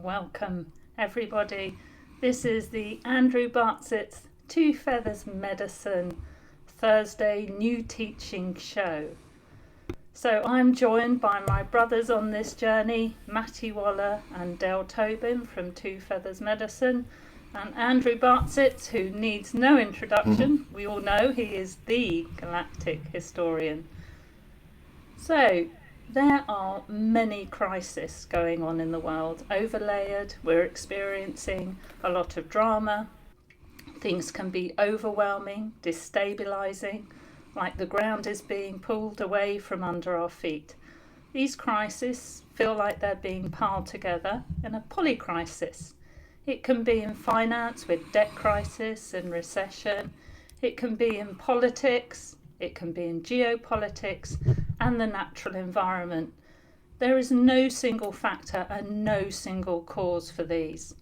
Welcome, everybody. This is the Andrew Bartzis Two Feathers Medicine Thursday New Teaching Show. So I'm joined by my brothers on this journey, Maty and Dale Tobin from Two Feathers Medicine, and Andrew Bartzis, who needs no introduction. We all know he is the Galactic Historian. So there are many crises going on in the world, overlayered. We're experiencing a lot of drama. Things can be overwhelming, destabilizing, like the ground is being pulled away from under our feet. These crises feel like they're being piled together in a polycrisis. It can be in finance with debt crisis and recession. It can be in politics. It can be in geopolitics and the natural environment. There is no single factor and no single cause for these.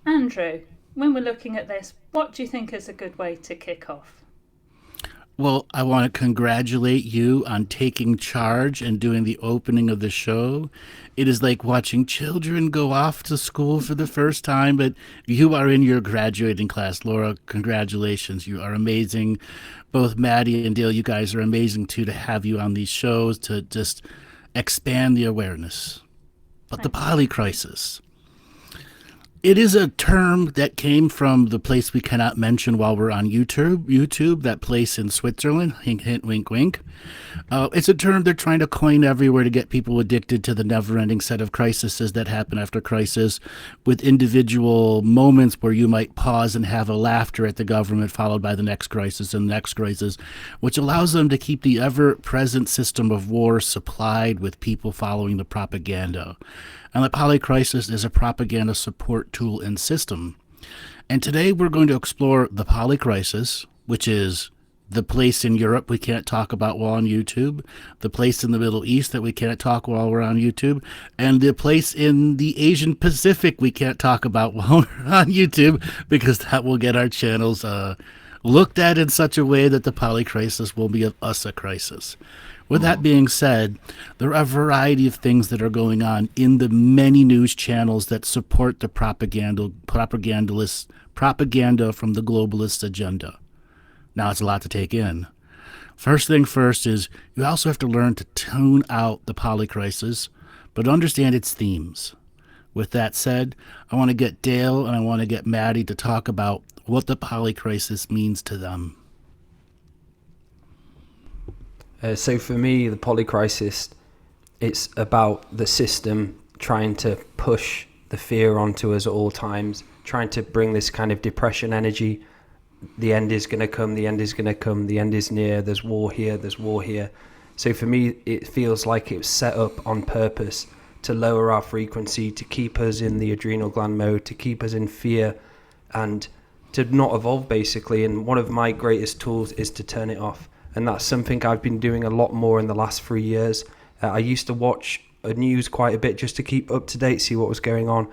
Andrew, when we're looking at this, what do you think is a good way to kick off? Well, I want to congratulate you on taking charge and doing the opening of the show. It is like watching children go off to school for the first time, but you are in your graduating class. Laura, congratulations. You are amazing. Both Maty and Dale, you guys are amazing too, to have you on these shows to just expand the awareness. But the polycrisis. It is a term that came from the place we cannot mention while we're on YouTube, that place in Switzerland, hint, hint, wink, wink. It's a term they're trying to coin everywhere to get people addicted to the never-ending set of crises that happen after crisis, with individual moments where you might pause and have a laughter at the government, followed by the next crisis and the next crisis, which allows them to keep the ever-present system of war supplied with people following the propaganda. And the polycrisis is a propaganda support tool and system. And today we're going to explore the polycrisis, which is the place in Europe we can't talk about while on YouTube, the place in the Middle East that we can't talk while we're on YouTube, and the place in the Asian Pacific we can't talk about while we're on YouTube, because that will get our channels looked at in such a way that the polycrisis will be of us a crisis. With that being said, there are a variety of things that are going on in the many news channels that support the propaganda from the globalist agenda. Now, it's a lot to take in. First thing first is you also have to learn to tune out the polycrisis, but understand its themes. With that said, I want to get Dale and I want to get Maty to talk about what the polycrisis means to them. So for me, the polycrisis, it's about the system trying to push the fear onto us at all times, trying to bring this kind of depression energy. The end is going to come, the end is going to come, the end is near, there's war here, there's war here. So for me, it feels like it was set up on purpose to lower our frequency, to keep us in the adrenal gland mode, to keep us in fear, and to not evolve, basically. And one of my greatest tools is to turn it off. And that's something I've been doing a lot more in the last 3 years. I used to watch news quite a bit just to keep up to date, see what was going on.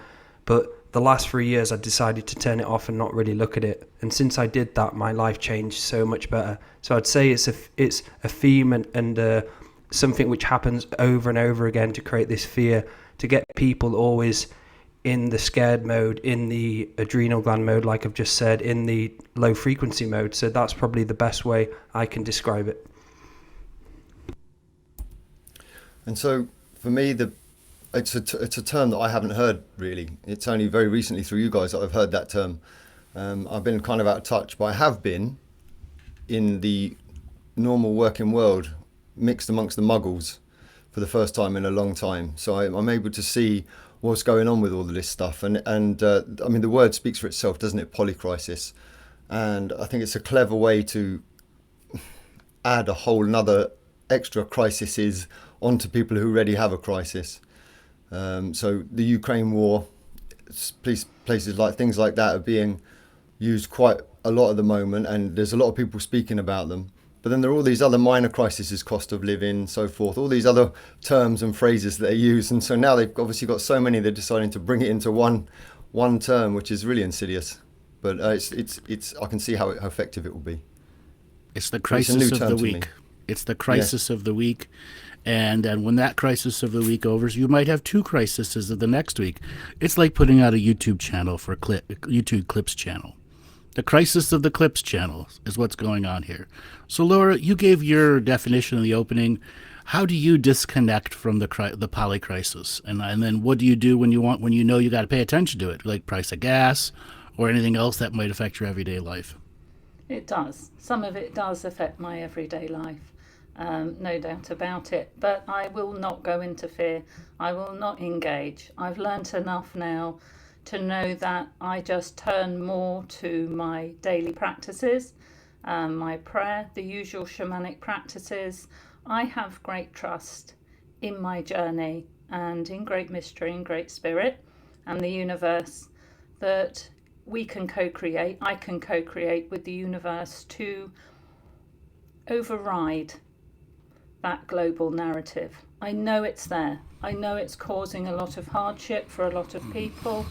But the last 3 years, I decided to turn it off and not really look at it. And since I did that, my life changed so much better. So I'd say it's a theme and something which happens over and over again to create this fear, to get people always in the scared mode, in the adrenal gland mode, like I've just said, in the low frequency mode. So that's probably the best way I can describe it. And so for me, it's a term that I haven't heard really. It's only very recently through you guys that I've heard that term. I've been kind of out of touch, but I have been in the normal working world, mixed amongst the muggles for the first time in a long time. So I'm able to see what's going on with all of this stuff. And I mean, the word speaks for itself, doesn't it? Polycrisis. And I think it's a clever way to, add a whole another extra crises onto people who already have a crisis. So the Ukraine war, places like things like that are being used quite a lot at the moment, and there's a lot of people speaking about them. But then there are all these other minor crises, cost of living, so forth, all these other terms and phrases that they use. And so now they've obviously got so many, they're deciding to bring it into one term, which is really insidious. But it's I can see how effective it will be. It's the crisis of the week. It's the crisis of the week. And when that crisis of the week overs, you might have two crises of the next week. It's like putting out a YouTube channel for YouTube Clips channel. The crisis of the Clips channel is what's going on here. So, Laura, you gave your definition in the opening. How do you disconnect from the polycrisis? And then what do you do when you know you got to pay attention to it, like price of gas or anything else that might affect your everyday life? It does. Some of it does affect my everyday life, no doubt about it. But I will not go into fear. I will not engage. I've learnt enough now to know that I just turn more to my daily practices, my prayer, the usual shamanic practices. I have great trust in my journey and in great mystery and great spirit and the universe that we can co-create, I can co-create with the universe to override that global narrative. I know it's there. I know it's causing a lot of hardship for a lot of people.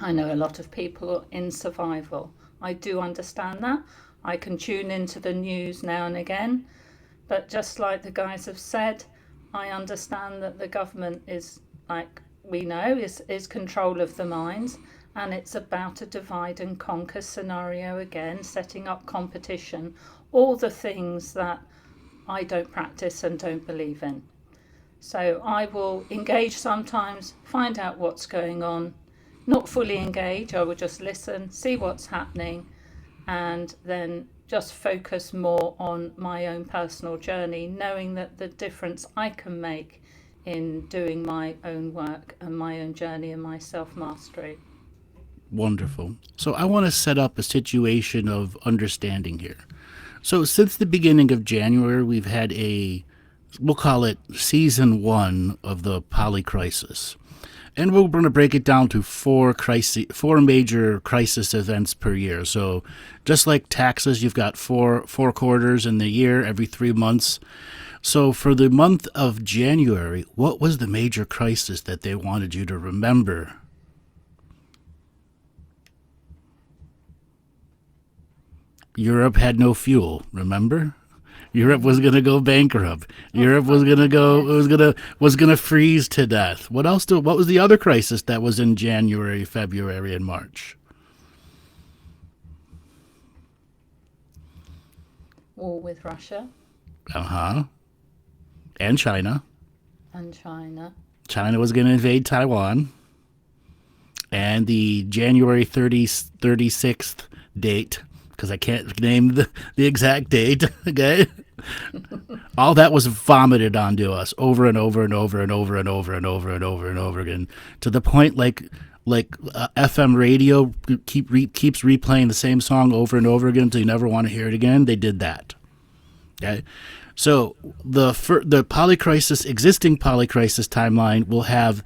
I know a lot of people are in survival. I do understand that. I can tune into the news now and again. But just like the guys have said, I understand that the government is, like we know, is control of the minds. And it's about a divide and conquer scenario again, setting up competition, all the things that I don't practice and don't believe in. So I will engage sometimes, find out what's going on, not fully engage, I will just listen, see what's happening, and then just focus more on my own personal journey, knowing that the difference I can make in doing my own work and my own journey and my self-mastery. Wonderful. So I want to set up a situation of understanding here. So since the beginning of January, we've had we'll call it season 1 of the Polycrisis. And we're going to break it down to four major crisis events per year. So just like taxes, you've got four quarters in the year, every 3 months. So for the month of January, what was the major crisis that they wanted you to remember? Europe had no fuel, remember? Europe was going to go bankrupt. Europe was going to was going to freeze to death. What else? What was the other crisis that was in January, February, and March? War with Russia. And China. China was going to invade Taiwan. And the January 36th date, because I can't name the exact date, okay? All that was vomited onto us over and over and over and over and over and over and over and over again, to the point like FM radio keeps replaying the same song over and over again until you never want to hear it again. They did that. Okay, so the existing Polycrisis timeline will have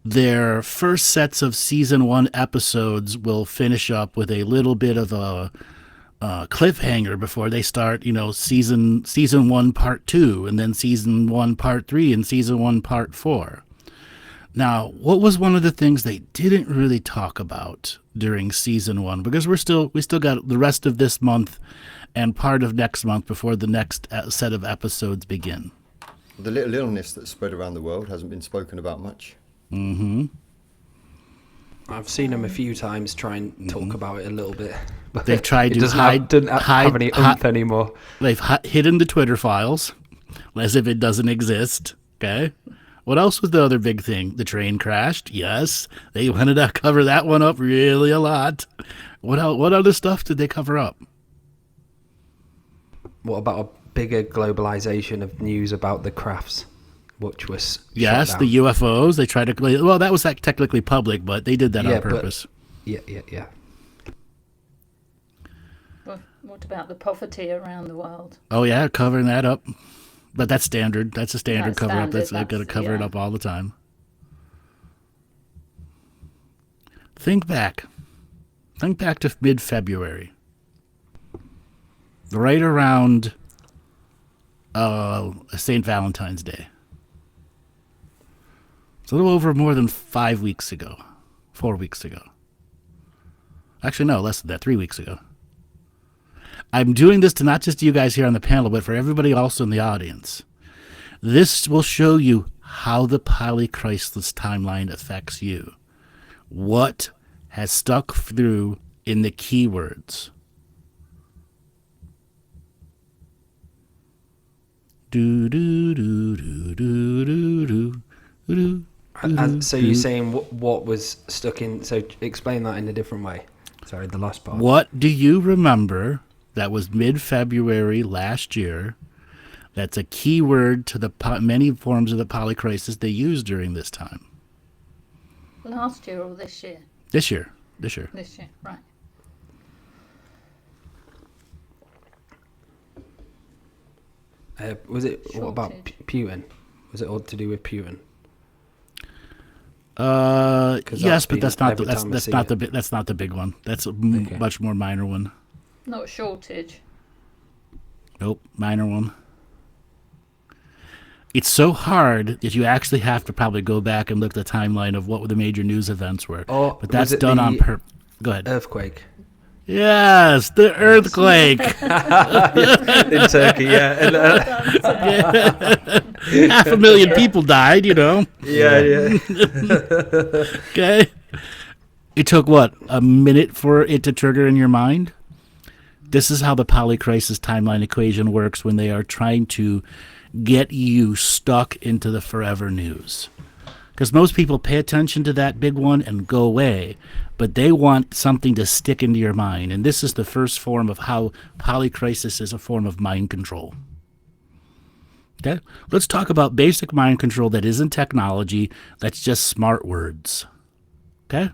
their first sets of season 1 episodes will finish up with a little bit of a cliffhanger before they start, season 1 part 2, and then season 1 part 3, and season 1 part 4. Now, what was one of the things they didn't really talk about during season 1? Because we still got the rest of this month and part of next month before the next set of episodes begin. The little illness that's spread around the world hasn't been spoken about much. Mm-hmm. I've seen them a few times try and talk about it a little bit. But they've tried to doesn't have any oomph anymore. They've hidden the Twitter files as if it doesn't exist. Okay. What else was the other big thing? The train crashed. Yes. They wanted to cover that one up really a lot. What other stuff did they cover up? What about a bigger globalization of news about the crafts? Which was yes, the UFOs. They tried to. Well, that was technically public, but they did that on purpose. Yeah. What about the poverty around the world? Oh yeah, covering that up. But that's standard. That's a standard That's cover up. standard, That's got to cover it yeah. up all the time. Think back. Think back to mid-February. Right around St. Valentine's Day. It's a little over more than 5 weeks ago. 4 weeks ago. Actually, no, less than that. 3 weeks ago. I'm doing this to not just you guys here on the panel, but for everybody also in the audience. This will show you how the Polycrisis timeline affects you. What has stuck through in the keywords. Do do do do do do do do. And so you're saying what was stuck in? So explain that in a different way. Sorry, the last part. What do you remember that was mid-February last year? That's a keyword to the many forms of the Polycrisis they used during this time. Last year or this year? This year. This year. This year, right. Was it Shortage. what about Putin? Was it all to do with Putin? Yes, but that's not every time I that's see not it. that's not the big one. That's a Okay. much more minor one. Not shortage. Nope, minor one. It's so hard that you actually have to probably go back and look at the timeline of what the major news events were. Oh, but that's was it done the on purpose. Go ahead. Earthquake Yes, the earthquake. in Turkey. Yeah. And, 500,000 people died, you know. yeah. Okay. It took, what, a minute for it to trigger in your mind? This is how the Polycrisis timeline equation works when they are trying to get you stuck into the forever news. Because most people pay attention to that big one and go away, but they want something to stick into your mind. And this is the first form of how Polycrisis is a form of mind control. Okay? Let's talk about basic mind control that isn't technology, that's just smart words. Okay?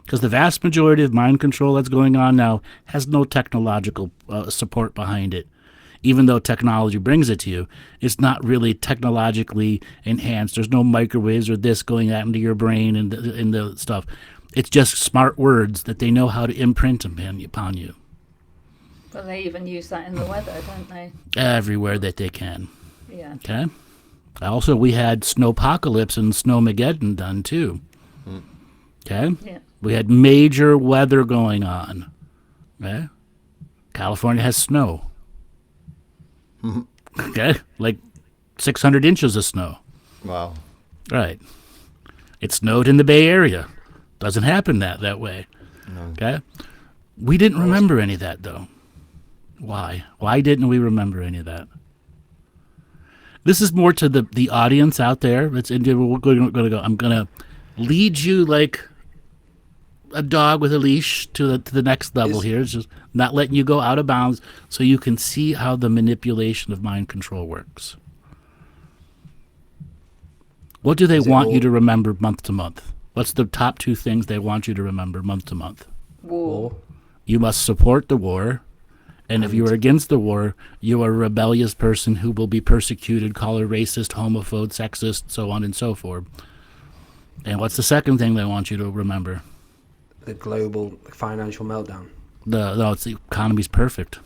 Because the vast majority of mind control that's going on now has no technological support behind it. Even though technology brings it to you, it's not really technologically enhanced. There's no microwaves or this going out into your brain and the stuff. It's just smart words that they know how to imprint upon you. Well, they even use that in the weather, don't they? Everywhere that they can. Yeah. Okay? Also, we had snowpocalypse and snowmageddon done too. Okay? Yeah. We had major weather going on. Okay? California has snow. Okay? Like 600 inches of snow. Wow. Right. It snowed in the Bay Area. Doesn't happen that way. No. Okay? We didn't remember any of that, though. Why? Why didn't we remember any of that? This is more to the audience out there. We're going to go. I'm going to lead you like a dog with a leash to the next level here. It's just not letting you go out of bounds so you can see how the manipulation of mind control works. What do they want you to remember month to month? What's the top two things they want you to remember month to month? War. You must support the war. And if you are against the war, you are a rebellious person who will be persecuted, called a racist, homophobe, sexist, so on and so forth. And what's the second thing they want you to remember? The global financial meltdown. No, it's the economy's perfect.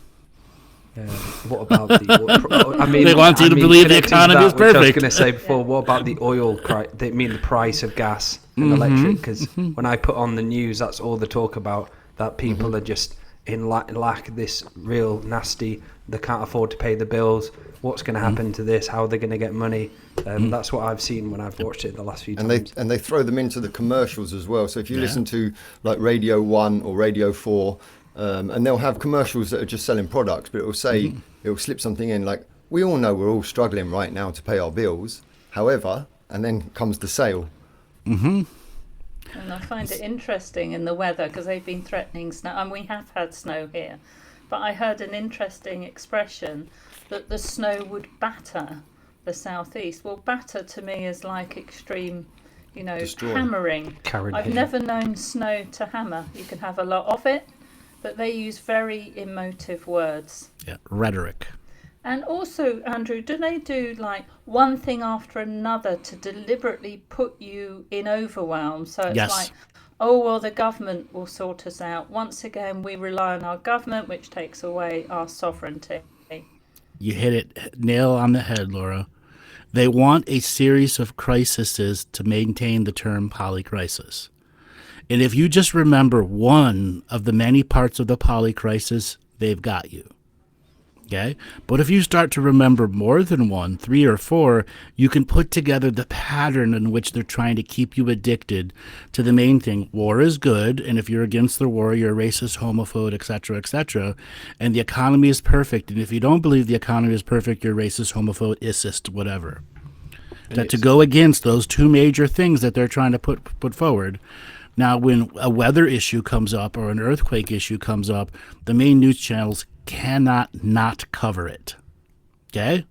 What about the? I mean, They want you to believe the connecting economy is that, which I was perfect. going to say before. What about the oil? They mean the price of gas and electric? Because when I put on the news, that's all they talk about. That people are just in lack. This real nasty. They can't afford to pay the bills. What's going to happen to this? How are they going to get money? That's what I've seen when I've watched it the last few times. And they throw them into the commercials as well. So if you listen to like Radio 1 or Radio 4, and they'll have commercials that are just selling products, but it will say, it will slip something in like, we all know we're all struggling right now to pay our bills. However, and then comes the sale. And I find it interesting in the weather because they've been threatening snow, and we have had snow here. But I heard an interesting expression that the snow would batter the southeast. Well, batter to me is like extreme, Destroy. hammering. Karen I've Hill. never known snow to hammer. You can have a lot of it, but they use very emotive words. Yeah, rhetoric. And also, Andrew, do they do like one thing after another to deliberately put you in overwhelm? So it's Yes. like, oh, well, the government will sort us out. Once again, we rely on our government, which takes away our sovereignty. You hit it nail on the head, Laura. They want a series of crises to maintain the term polycrisis. And if you just remember one of the many parts of the polycrisis, they've got you. Okay? But if you start to remember more than one, 3 or 4, you can put together the pattern in which they're trying to keep you addicted to the main thing. War is good, and if you're against the war, you're a racist, homophobe, etc., etc. And the economy is perfect. And if you don't believe the economy is perfect, you're racist, homophobe, isist, whatever. That to go against those 2 major things that they're trying to put forward. Now, when a weather issue comes up or an earthquake issue comes up, the main news channels cannot not cover it. Okay?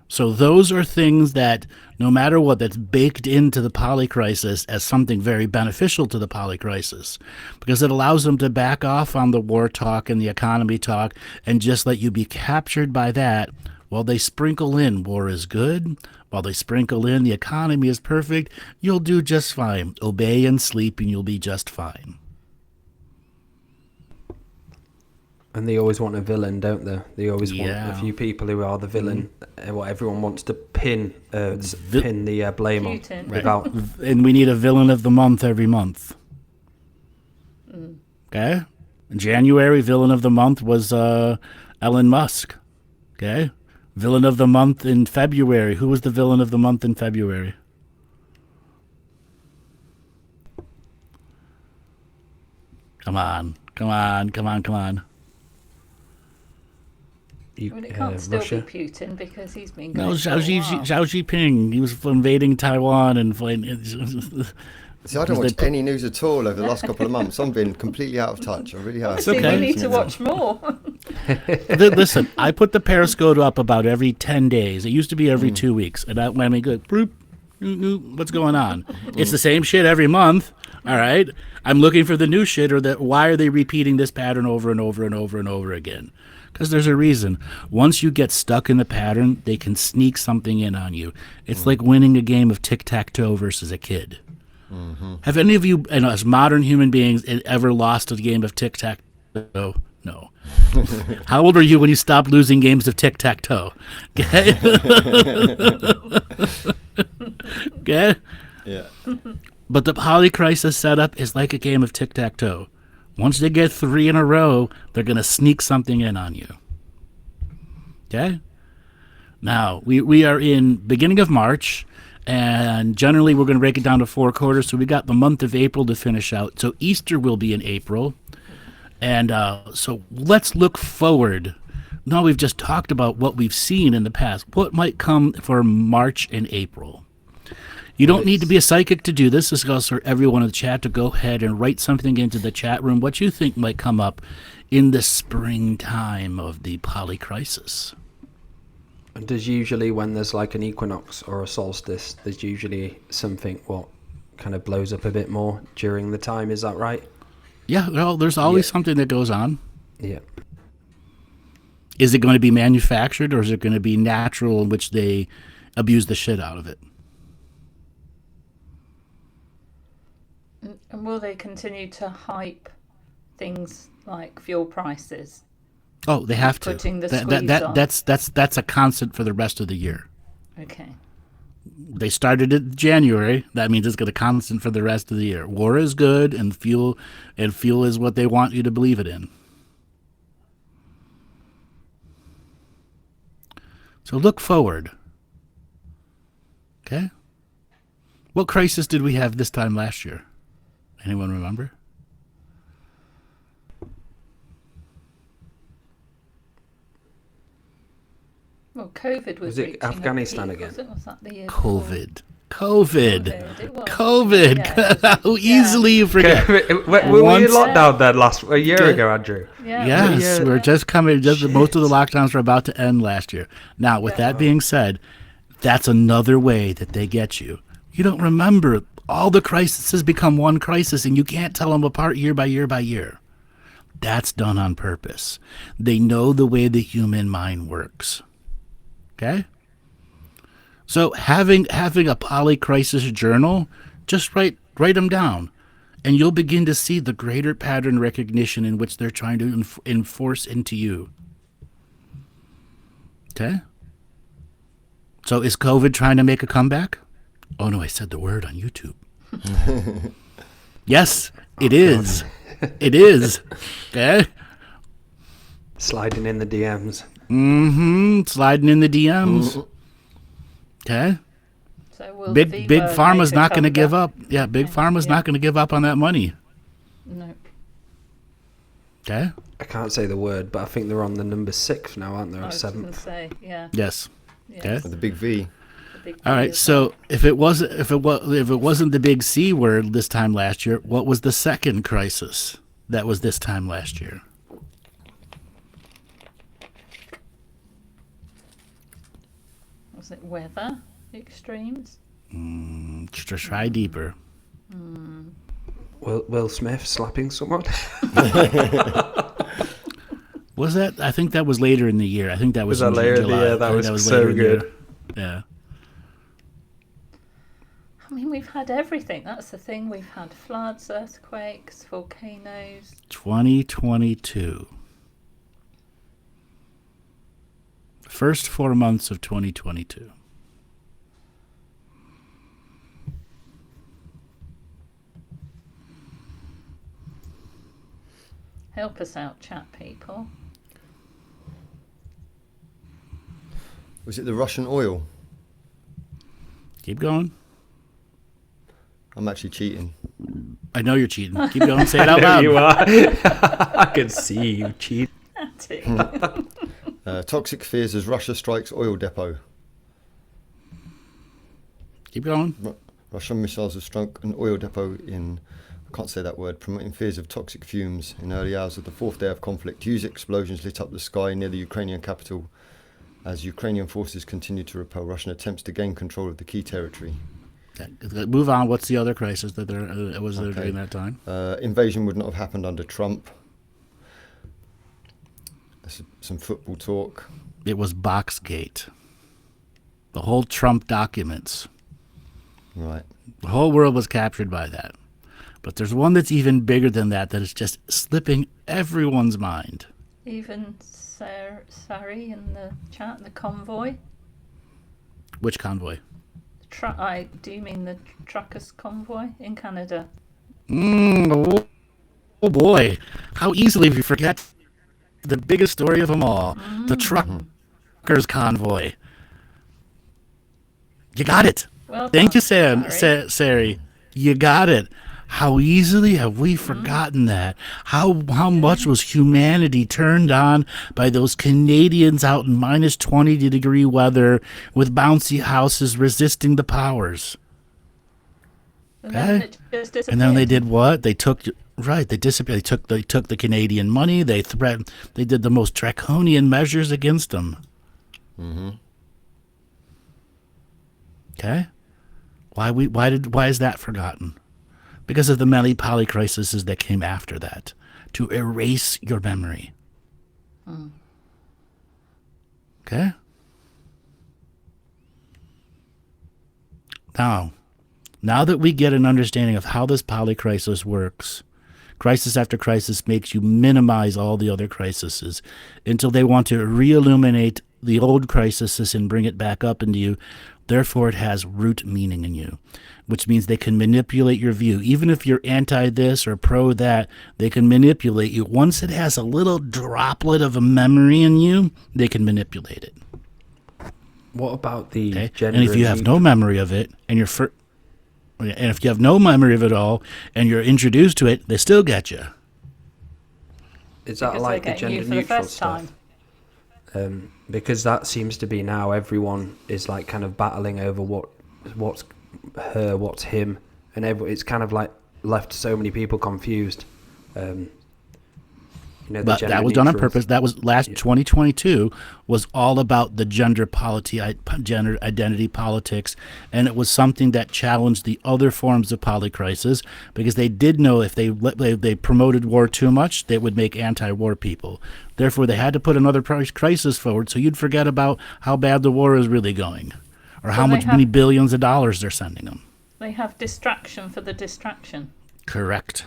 So those are things that, no matter what, that's baked into the polycrisis as something very beneficial to the polycrisis, because it allows them to back off on the war talk and the economy talk and just let you be captured by that while they sprinkle in war is good, while they sprinkle in the economy is perfect. You'll do just fine. Obey and sleep and you'll be just fine. And they always want a villain, don't they? They always want a few people who are the villain. What everyone wants to pin the blame on. Putin. Without. And we need a villain of the month every month. Okay? In January, villain of the month was Elon Musk. Okay? Villain of the month in February. Who was the villain of the month in February? Come on. Well, it can't still Russia. be Putin because he's been No, going for a while. Xiao Jinping. He was invading Taiwan and See, I don't watch any news at all over the last couple of months. I've been completely out of touch. I really have. See, okay. we need to watch more. Listen, I put the Periscope up about every 10 days. It used to be every 2 weeks. And when we go, bloop, what's going on? It's the same shit every month. All right. I'm looking for the new shit, or why are they repeating this pattern over and over and over and over again? Because there's a reason. Once you get stuck in the pattern, they can sneak something in on you. It's like winning a game of tic-tac-toe versus a kid. Have any of you, as modern human beings, ever lost a game of tic-tac-toe? No. How old are you when you stopped losing games of tic-tac-toe? Okay? Okay? Yeah. But the polycrisis setup is like a game of tic-tac-toe. Once they get 3 in a row, they're going to sneak something in on you. Okay? Now, we are in beginning of March, and generally we're going to break it down to 4 quarters, so we got the month of April to finish out. So Easter will be in April. And so let's look forward. Now we've just talked about what we've seen in the past. What might come for March and April? You don't need to be a psychic to do this. This goes for everyone in the chat to go ahead and write something into the chat room, what you think might come up in the springtime of the polycrisis. And there's usually, when there's like an equinox or a solstice, there's usually something what kind of blows up a bit more during the time. Is that right? Yeah, well, there's always something that goes on. Yeah. Is it going to be manufactured, or is it going to be natural in which they abuse the shit out of it? And will they continue to hype things like fuel prices? Oh, they have to. Putting the squeeze on. That's a constant for the rest of the year. Okay. They started it in January. That means it's going to constant for the rest of the year. War is good, and fuel is what they want you to believe it in. So look forward. Okay? What crisis did we have this time last year? Anyone remember? Well, COVID was it reaching a Afghanistan peak, again? was that the year COVID. it was. COVID. Yeah. How easily you forget. Were we in lockdown then a year ago, Andrew? Yeah. Yes, we're just coming. Most of the lockdowns were about to end last year. Now, with that being said, that's another way that they get you. You don't remember. All the crises become one crisis, and you can't tell them apart year by year by year. That's done on purpose. They know the way the human mind works. Okay? So having a polycrisis journal, just write them down, and you'll begin to see the greater pattern recognition in which they're trying to enforce into you. Okay? So is COVID trying to make a comeback? Oh no, I said the word on YouTube. Yes, it is. It is. Okay? Sliding in the DMs. Sliding in the DMs. Okay? So will Big Viva Pharma's make a not going to give comeback? up. Yeah, Big Pharma's not going to give up on that money. No. Okay? I can't say the word, but I think they're on the number 6 now, aren't they? I Or was going to 7th? say, yeah. Yes. Okay? With the big V. The big All V right. as So if it wasn't the big C word this time last year, what was the second crisis that was this time last year? well. Was it weather extremes? Just try deeper. Will Smith slapping someone? Was that? I think that was later in the year. I think that was, Was that in later in the July. year? That I think was later so in the year. good. Yeah. I mean, we've had everything. That's the thing. We've had floods, earthquakes, volcanoes. 2022. First 4 months of 2022. Help us out, chat people. Was it the Russian oil? Keep going. I'm actually cheating. I know you're cheating. Keep going. Say it out There loud. you are. I can see you cheat. Toxic fears as Russia strikes oil depot. Keep going. Russian missiles have struck an oil depot in, I can't say that word, promoting fears of toxic fumes in early hours of the fourth day of conflict. Huge explosions lit up the sky near the Ukrainian capital as Ukrainian forces continue to repel Russian attempts to gain control of the key territory. Okay, move on. What's the other crisis that there was there during that time? Invasion would not have happened under Trump. Some football talk. It was Boxgate. The whole Trump documents. Right. The whole world was captured by that. But there's one that's even bigger than that is just slipping everyone's mind. Even Sari in the chat, the convoy. Which convoy? Do you mean the truckers convoy in Canada? Oh boy. How easily we forget the biggest story of them all. The truckers convoy. You got it. Well Thank you, done, Sari. You got it. How easily have we forgotten that? How much was humanity turned on by those Canadians out in minus 20-degree weather with bouncy houses resisting the powers? And then it just And then they disappeared. did what? They disappeared. They took the Canadian money. They did the most draconian measures against them. Okay? Why is that forgotten? Because of the many polycrises that came after that, to erase your memory. Okay? Now that we get an understanding of how this polycrisis works, crisis after crisis makes you minimize all the other crises until they want to re-illuminate the old crisis and bring it back up into you. Therefore, it has root meaning in you, which means they can manipulate your view. Even if you're anti this or pro that, they can manipulate you. Once it has a little droplet of a memory in you, they can manipulate it. What about the And if you have no memory of it, and if you have no memory of it all, and you're introduced to it, they still get you. Is that Because like they're the getting you gender for the neutral first stuff? time. Because that seems to be now everyone is like kind of battling over what's her, what's him, and it's kind of like left so many people confused. the But gender that was done on neutral- purpose. That was 2022 was all about the gender identity politics, and it was something that challenged the other forms of polycrisis, because they did know if they promoted war too much, they would make anti-war people. Therefore, they had to put another crisis forward so you'd forget about how bad the war is really going, or how many billions of dollars they're sending them. They have distraction for the distraction. Correct.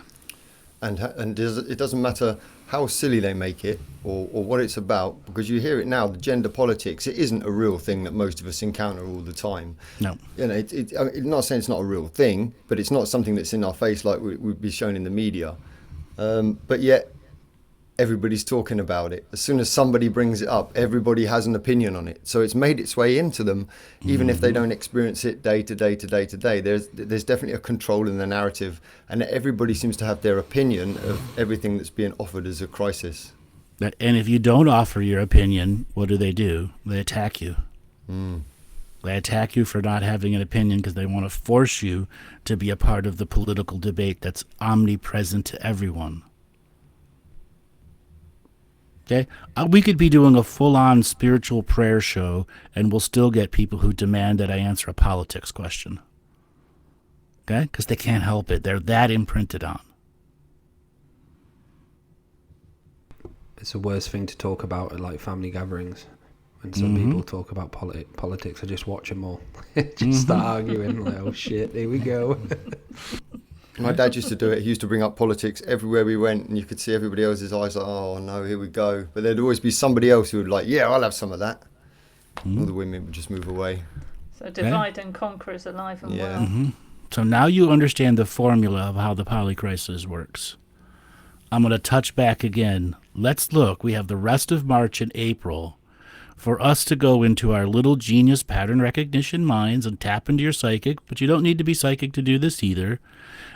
And it doesn't matter how silly they make it or what it's about, because you hear it now, the gender politics, it isn't a real thing that most of us encounter all the time. No. I'm not saying it's not a real thing, but it's not something that's in our face like we'd be shown in the media. But yet, everybody's talking about it. As soon as somebody brings it up, everybody has an opinion on it. So it's made its way into them, even if they don't experience it day to day to day to day. There's definitely a control in the narrative, and everybody seems to have their opinion of everything that's being offered as a crisis. And if you don't offer your opinion, what do? They attack you. They attack you for not having an opinion because they want to force you to be a part of the political debate that's omnipresent to everyone. Okay, we could be doing a full-on spiritual prayer show, and we'll still get people who demand that I answer a politics question. Okay, because they can't help it; they're that imprinted on. It's the worst thing to talk about at like family gatherings. When some people talk about politics, I just watch them all. Just start arguing. Like, oh shit, here we go. My dad used to do it. He used to bring up politics everywhere we went, and you could see everybody else's eyes like, oh no, here we go. But there'd always be somebody else who would like, yeah, I'll have some of that. All the women would just move away. So divide and conquer is alive and well. Mm-hmm. So now you understand the formula of how the polycrisis works. I'm going to touch back again. Let's look. We have the rest of March and April for us to go into our little genius pattern recognition minds and tap into your psychic, but you don't need to be psychic to do this either.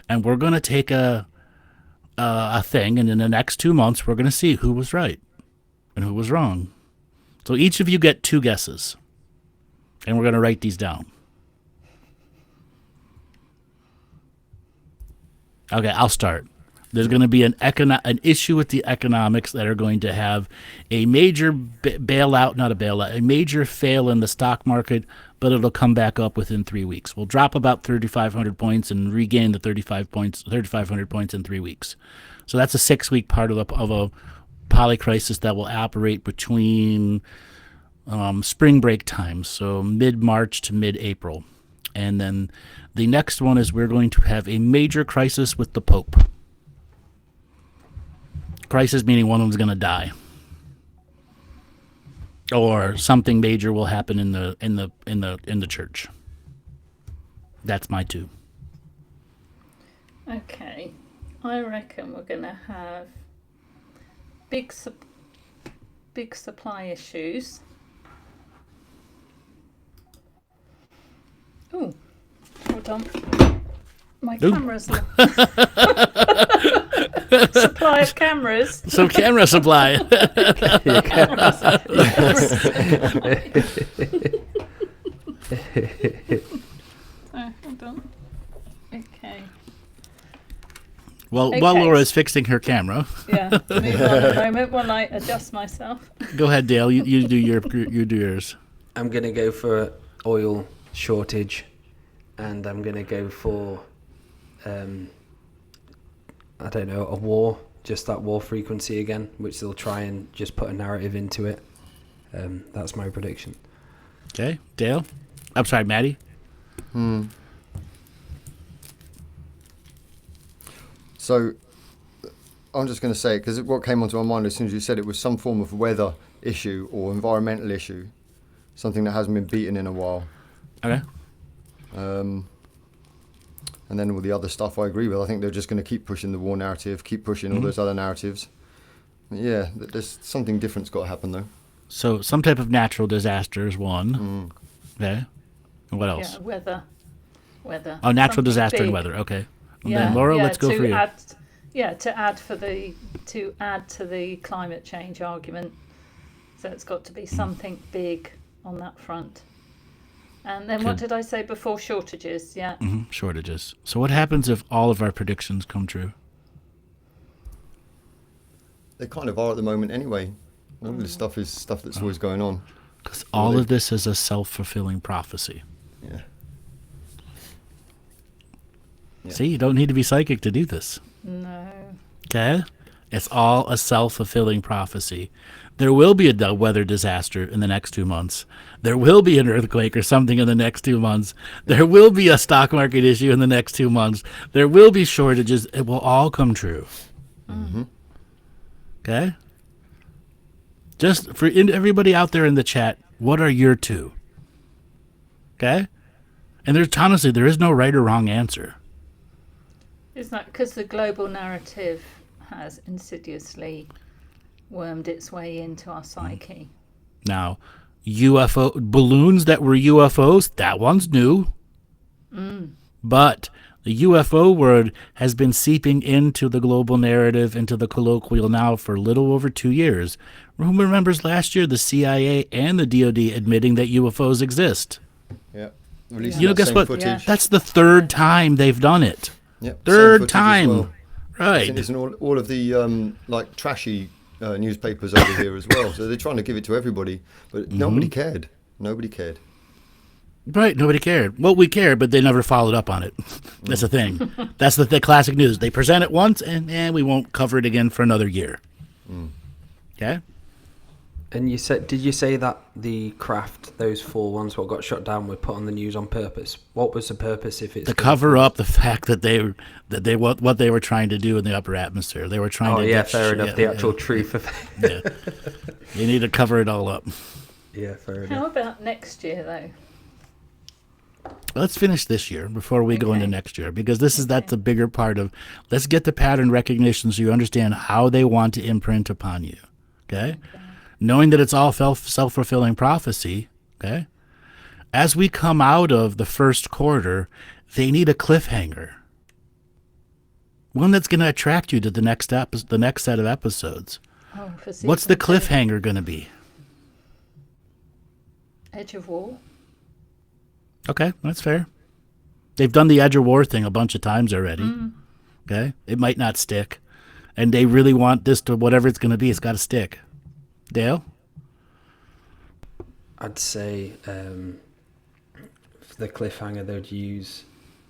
And we're going to take a thing, and in the next 2 months, we're going to see who was right and who was wrong. So each of you get 2 guesses, and we're going to write these down. Okay, I'll start. There's going to be an issue with the economics that are going to have a major a major fail in the stock market, but it'll come back up within 3 weeks. We'll drop about 3,500 points and regain the 3,500 points in 3 weeks. So that's a 6-week part of a polycrisis that will operate between spring break times, so mid-March to mid-April. And then the next one is we're going to have a major crisis with the Pope. Crisis meaning one of them's going to die, or something major will happen in the church. That's my 2. Okay, I reckon we're going to have big supply issues. Ooh, hold on. My camera's supply of cameras. So camera supply. Hold on. Okay. Well, while Laura's fixing her camera. Yeah, move on a moment while I adjust myself. Go ahead, Dale. You do yours. I'm gonna go for oil shortage, and I'm gonna go for I don't know, a war, just that war frequency again, which they'll try and just put a narrative into it. That's my prediction. Okay, Dale? I'm sorry, Maty? So I'm just going to say it because what came onto my mind as soon as you said it was some form of weather issue or environmental issue, something that hasn't been beaten in a while. Okay. And then all the other stuff I agree with. I think they're just going to keep pushing the war narrative, keep pushing all those other narratives. Yeah, there's something different's got to happen though. So some type of natural disaster is one. Okay. And what else? Yeah, weather. Oh, natural Something disaster big. and weather. Okay. And Yeah, then Laura, yeah, let's go for you. To add to the climate change argument. So it's got to be something big on that front. And then what did I say before? Shortages, yeah. Shortages. So what happens if all of our predictions come true? they kind of are at the moment anyway. All this stuff is stuff that's always going on. Because all of this is a self-fulfilling prophecy. Yeah. See, you don't need to be psychic to do this. No. Okay? It's all a self-fulfilling prophecy. There will be a weather disaster in the next 2 months. There will be an earthquake or something in the next 2 months. There will be a stock market issue in the next 2 months. There will be shortages. It will all come true. Mm-hmm. Okay? Just for everybody out there in the chat, what are your two? Okay? And honestly, there is no right or wrong answer. Isn't that because the global narrative has insidiously wormed its way into our psyche? Now, UFO balloons that were UFOs, that one's new. But the UFO word has been seeping into the global narrative, into the colloquial now for a little over 2 years. Who remembers last year the CIA and the DoD admitting that UFOs exist? Yeah. Releasing You know, that guess same what? footage. That's the third time they've done it. Yep, same Third footage as time. well. Right. It's in all of the like trashy newspapers over here as well. So they're trying to give it to everybody, but nobody cared. Nobody cared. Right, nobody cared. Well, we cared, but they never followed up on it. That's the thing. That's the classic news. They present it once, and we won't cover it again for another year. Okay? And did you say that the craft, those 4 ones what got shot down, were put on the news on purpose? What was the purpose if it's To cover up the fact that what they were trying to do in the upper atmosphere. They were trying to. Oh yeah, fair enough. The actual truth of Yeah. You need to cover it all up. Yeah, fair enough. How about next year, though? Let's finish this year before we go into next year, because that's a bigger part of. Let's get the pattern recognition so you understand how they want to imprint upon you. Okay. Knowing that it's all self-fulfilling prophecy, okay? As we come out of the first quarter, they need a cliffhanger. One that's going to attract you to the next set of episodes. Oh, for What's the season 2. cliffhanger going to be? Edge of War? Okay, that's fair. They've done the Edge of War thing a bunch of times already. Okay? It might not stick. And they really want this to, whatever it's going to be, it's got to stick. Dale? I'd say for the cliffhanger they'd use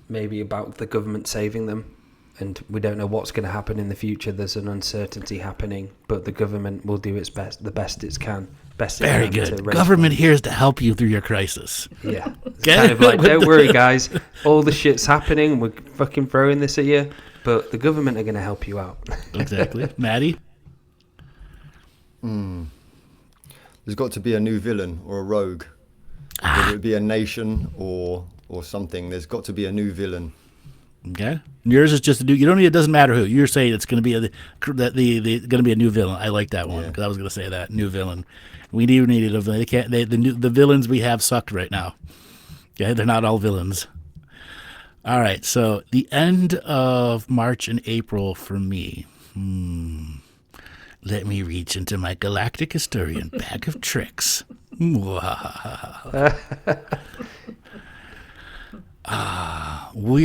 maybe about the government saving them, and we don't know what's going to happen in the future. There's an uncertainty happening, but the government will do its best, the best it can. Very good. Government here is to help you through your crisis. Yeah. It's Okay? kind of like, don't worry guys, all the shit's happening, we're fucking throwing this at you, but the government are going to help you out. Exactly. Maty? There's got to be a new villain or a rogue. Whether it be a nation or something, there's got to be a new villain. Okay. Yours is just a new. You don't need. It doesn't matter who. You're saying it's going to be going to be a new villain. I like that one because I was going to say that new villain. We needed a villain. They can't. The villains we have sucked right now. Okay, they're not all villains. All right. So the end of March and April for me. Let me reach into my Galactic Historian bag of tricks. We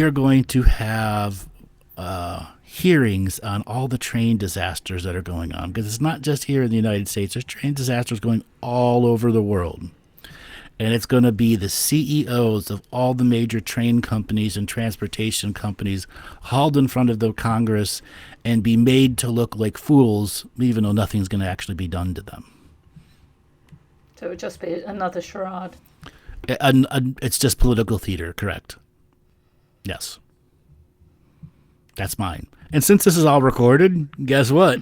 are going to have hearings on all the train disasters that are going on, because it's not just here in the United States. There's train disasters going all over the world. And it's going to be the CEOs of all the major train companies and transportation companies hauled in front of the Congress and be made to look like fools, even though nothing's going to actually be done to them. So it would just be another charade. It's just political theater, correct? Yes. That's mine. And since this is all recorded, guess what?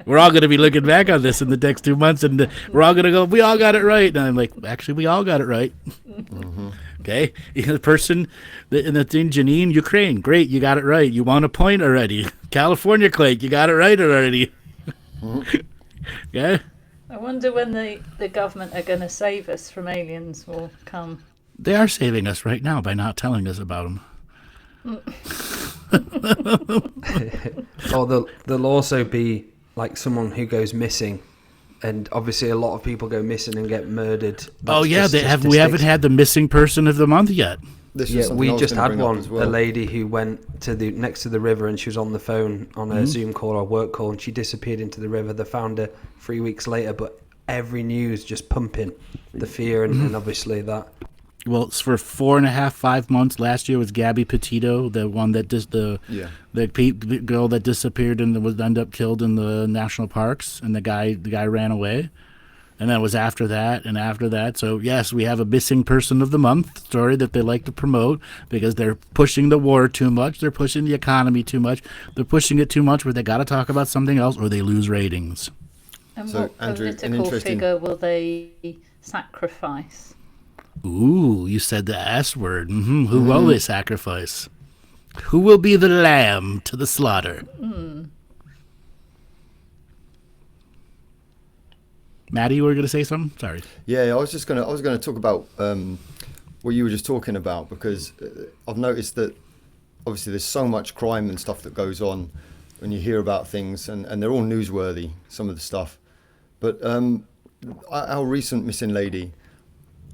We're all going to be looking back on this in the next 2 months, and we're all going to go, we all got it right. And I'm like, actually, we all got it right. Okay? The person that's in Janine, Ukraine, great, you got it right. You won a point already. California quake, you got it right already. Okay? I wonder when the government are going to save us from aliens will come. They are saving us right now by not telling us about them. Or there'll also be like someone who goes missing, and obviously a lot of people go missing and get murdered. Oh yeah, we haven't had the missing person of the month yet. this Yeah, was something we I was just gonna had bring up one, as well. a lady who went to the next to the river, and she was on the phone on a Zoom call or work call, and she disappeared into the river. They found her 3 weeks later, but every news just pumping the fear and obviously that. Well, it's for 4.5, 5 months. Last year was Gabby Petito, the one that the girl that disappeared and was ended up killed in the national parks, and the guy ran away. And that was after that and after that. So, yes, we have a missing person of the month story that they like to promote because they're pushing the war too much. They're pushing the economy too much. They're pushing it too much where they got to talk about something else or they lose ratings. And So, what Andrew, political figure will they sacrifice? Ooh, you said the S word. Who will they sacrifice? Who will be the lamb to the slaughter? Maty, you were going to say something? Sorry. Yeah, I was going to talk about what you were just talking about, because I've noticed that obviously there's so much crime and stuff that goes on when you hear about things, and they're all newsworthy, some of the stuff. But our recent missing lady,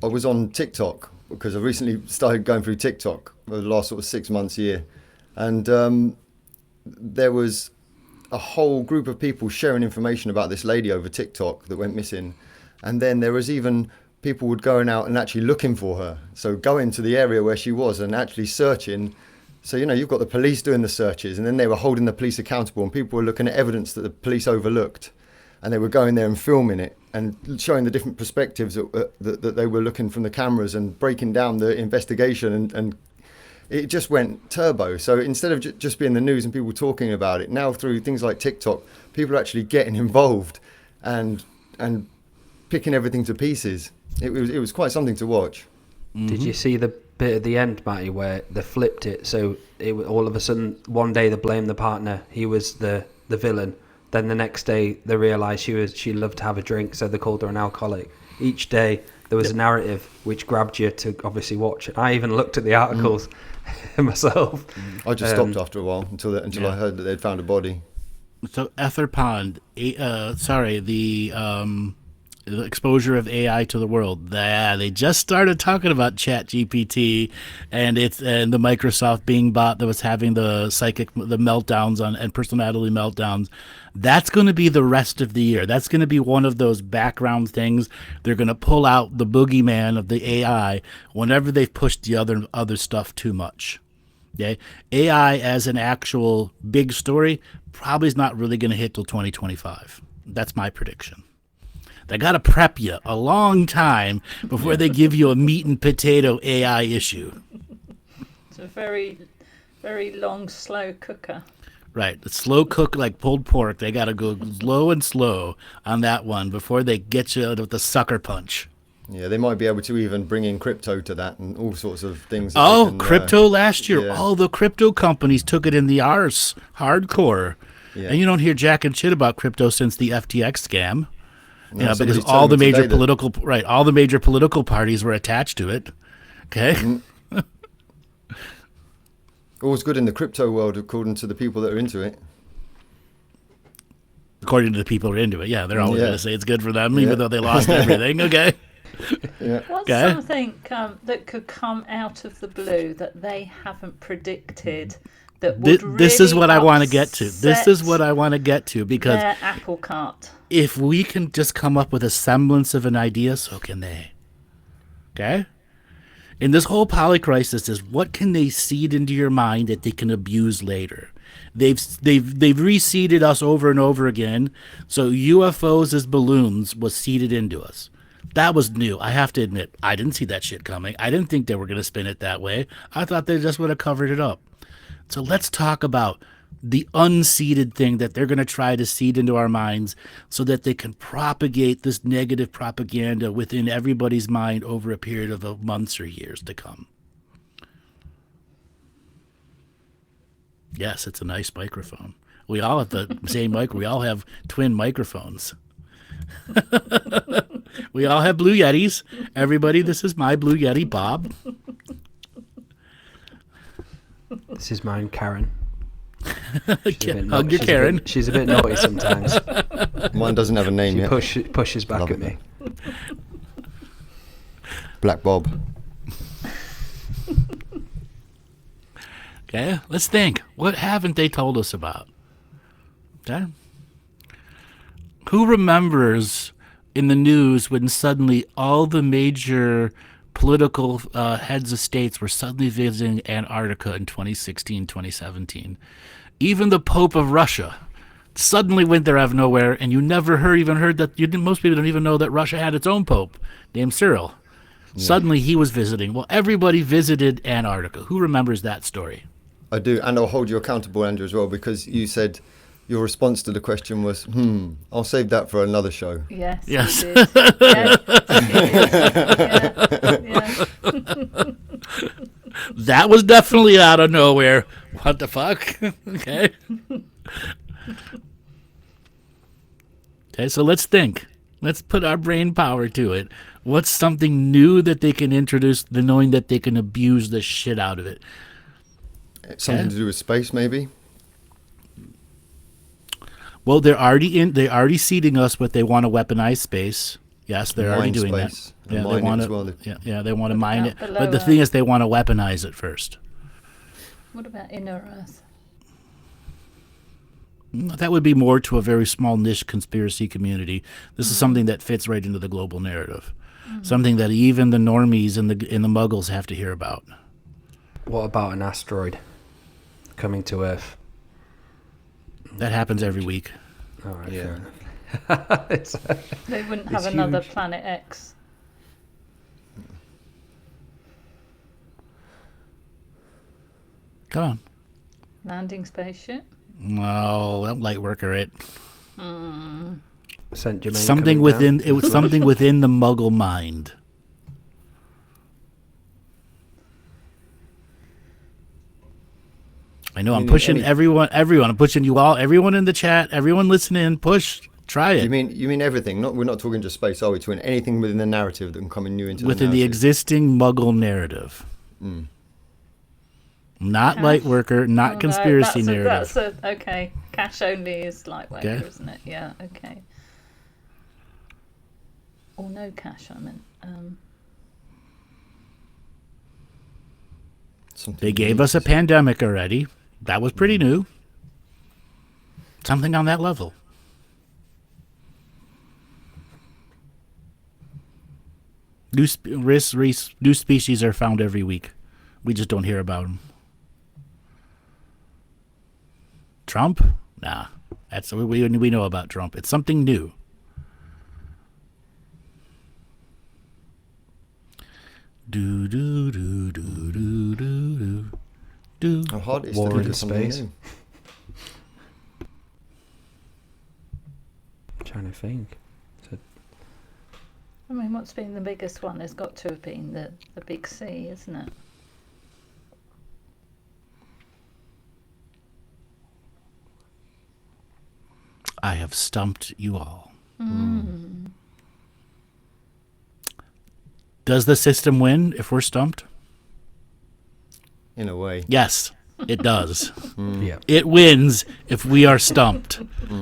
I was on TikTok because I recently started going through TikTok over the last sort of 6 months, year, and there was a whole group of people sharing information about this lady over TikTok that went missing. And then there was even people would going out and actually looking for her. So going to the area where she was and actually searching. So, you know, you've got the police doing the searches, and then they were holding the police accountable, and people were looking at evidence that the police overlooked, and they were going there and filming it and showing the different perspectives that they were looking from the cameras and breaking down the investigation, and it just went turbo. So instead of just being the news and people talking about it, now through things like TikTok, people are actually getting involved and picking everything to pieces. It was quite something to watch. Did you see the bit at the end, Maty, where they flipped it? So all of a sudden, one day they blamed the partner, he was the villain. Then the next day they realised she loved to have a drink, so they called her an alcoholic. Each day there was a narrative which grabbed you to obviously watch it. I even looked at the articles myself. I just stopped after a while until I heard that they'd found a body. So Ether Pond, the exposure of AI to the world. They just started talking about ChatGPT and the Microsoft Bing bot that was having the meltdowns and personality meltdowns. That's going to be the rest of the year. That's going to be one of those background things. They're going to pull out the boogeyman of the AI whenever they've pushed the other stuff too much. Okay, AI as an actual big story probably is not really going to hit till 2025. That's my prediction. They got to prep you a long time before they give you a meat and potato AI issue. It's a very, very long, slow cooker. Right. The slow cook like pulled pork. They got to go low and slow on that one before they get you with the sucker punch. Yeah, they might be able to even bring in crypto to that and all sorts of things. Crypto last year. Yeah. All the crypto companies took it in the arse, hardcore. Yeah. And you don't hear jack and shit about crypto since the FTX scam. No, because all the major political parties were attached to it. Okay. All's good in the crypto world, according to the people that are into it. According to the people who are into it, yeah, they're always going to say it's good for them, even though they lost everything. Okay. What's something that could come out of the blue that they haven't predicted? This is what I want to get to. This is what I want to get to, because their apple cart. If we can just come up with a semblance of an idea, so can they. Okay? And this whole polycrisis is, what can they seed into your mind that they can abuse later? They've reseeded us over and over again. So UFOs as balloons was seeded into us. That was new. I have to admit, I didn't see that shit coming. I didn't think they were going to spin it that way. I thought they just would have covered it up. So let's talk about the unseeded thing that they're going to try to seed into our minds so that they can propagate this negative propaganda within everybody's mind over a period of months or years to come. Yes, it's a nice microphone. We all have the same mic. We all have twin microphones. We all have Blue Yetis. Everybody, this is my Blue Yeti, Bob. This is mine, Karen. Hug your Karen. She's a bit naughty sometimes. Mine doesn't have a name yet. Pushes back at me. Black Bob. Okay, let's think. What haven't they told us about? Okay. Who remembers in the news when suddenly all the major political heads of states were suddenly visiting Antarctica in 2016, 2017? Even the Pope of Russia suddenly went there out of nowhere, and you never heard that. Most people don't even know that Russia had its own Pope named Cyril. Yeah. Suddenly he was visiting. Well, everybody visited Antarctica. Who remembers that story? I do, and I'll hold you accountable, Andrew, as well, because you said your response to the question was, I'll save that for another show. Yes. Yes. You did. Yeah. That was definitely out of nowhere. What the fuck? Okay. Okay, so let's think. Let's put our brain power to it. What's something new that they can introduce, the knowing that they can abuse the shit out of it? Something to do with space, maybe? Well, they're already seeding us what they want to weaponize space. Yes, they're already doing space. that. Yeah, they want to. Well. Yeah, they want to mine it. But the thing is, they want to weaponize it first. What about inner Earth? That would be more to a very small niche conspiracy community. This is something that fits right into the global narrative. Something that even the normies and the muggles have to hear about. What about an asteroid coming to Earth? That happens every week. All right, Yeah. fair enough. They wouldn't have another huge. Planet X. Come on. Landing spaceship. No, that lightworker it. Saint Germain Something coming within down. it was something within the muggle mind. I know I'm pushing everyone. I'm pushing you all. Everyone in the chat. Everyone listening. Push. Try it. You mean everything? We're not talking just space, are we? Talking anything within the narrative that can come in new into within the the narrative. existing muggle narrative. Not Cash? lightworker. Not conspiracy no, narrative. Okay. Cash only is lightworker, Okay. isn't it? Yeah. Okay. Or no cash. I meant. Something They gave us a pandemic already. That was pretty new. Something on that level. New species are found every week. We just don't hear about them. Trump? Nah. That's we know about Trump. It's something new. Do do do do do do do do. How hard it is War to think in of something space. new. I'm trying to think. I mean, what's been the biggest one? Has got to have been the big C, isn't it? I have stumped you all. Does the system win if we're stumped? In a way. Yes, it does. Yeah. It wins if we are stumped.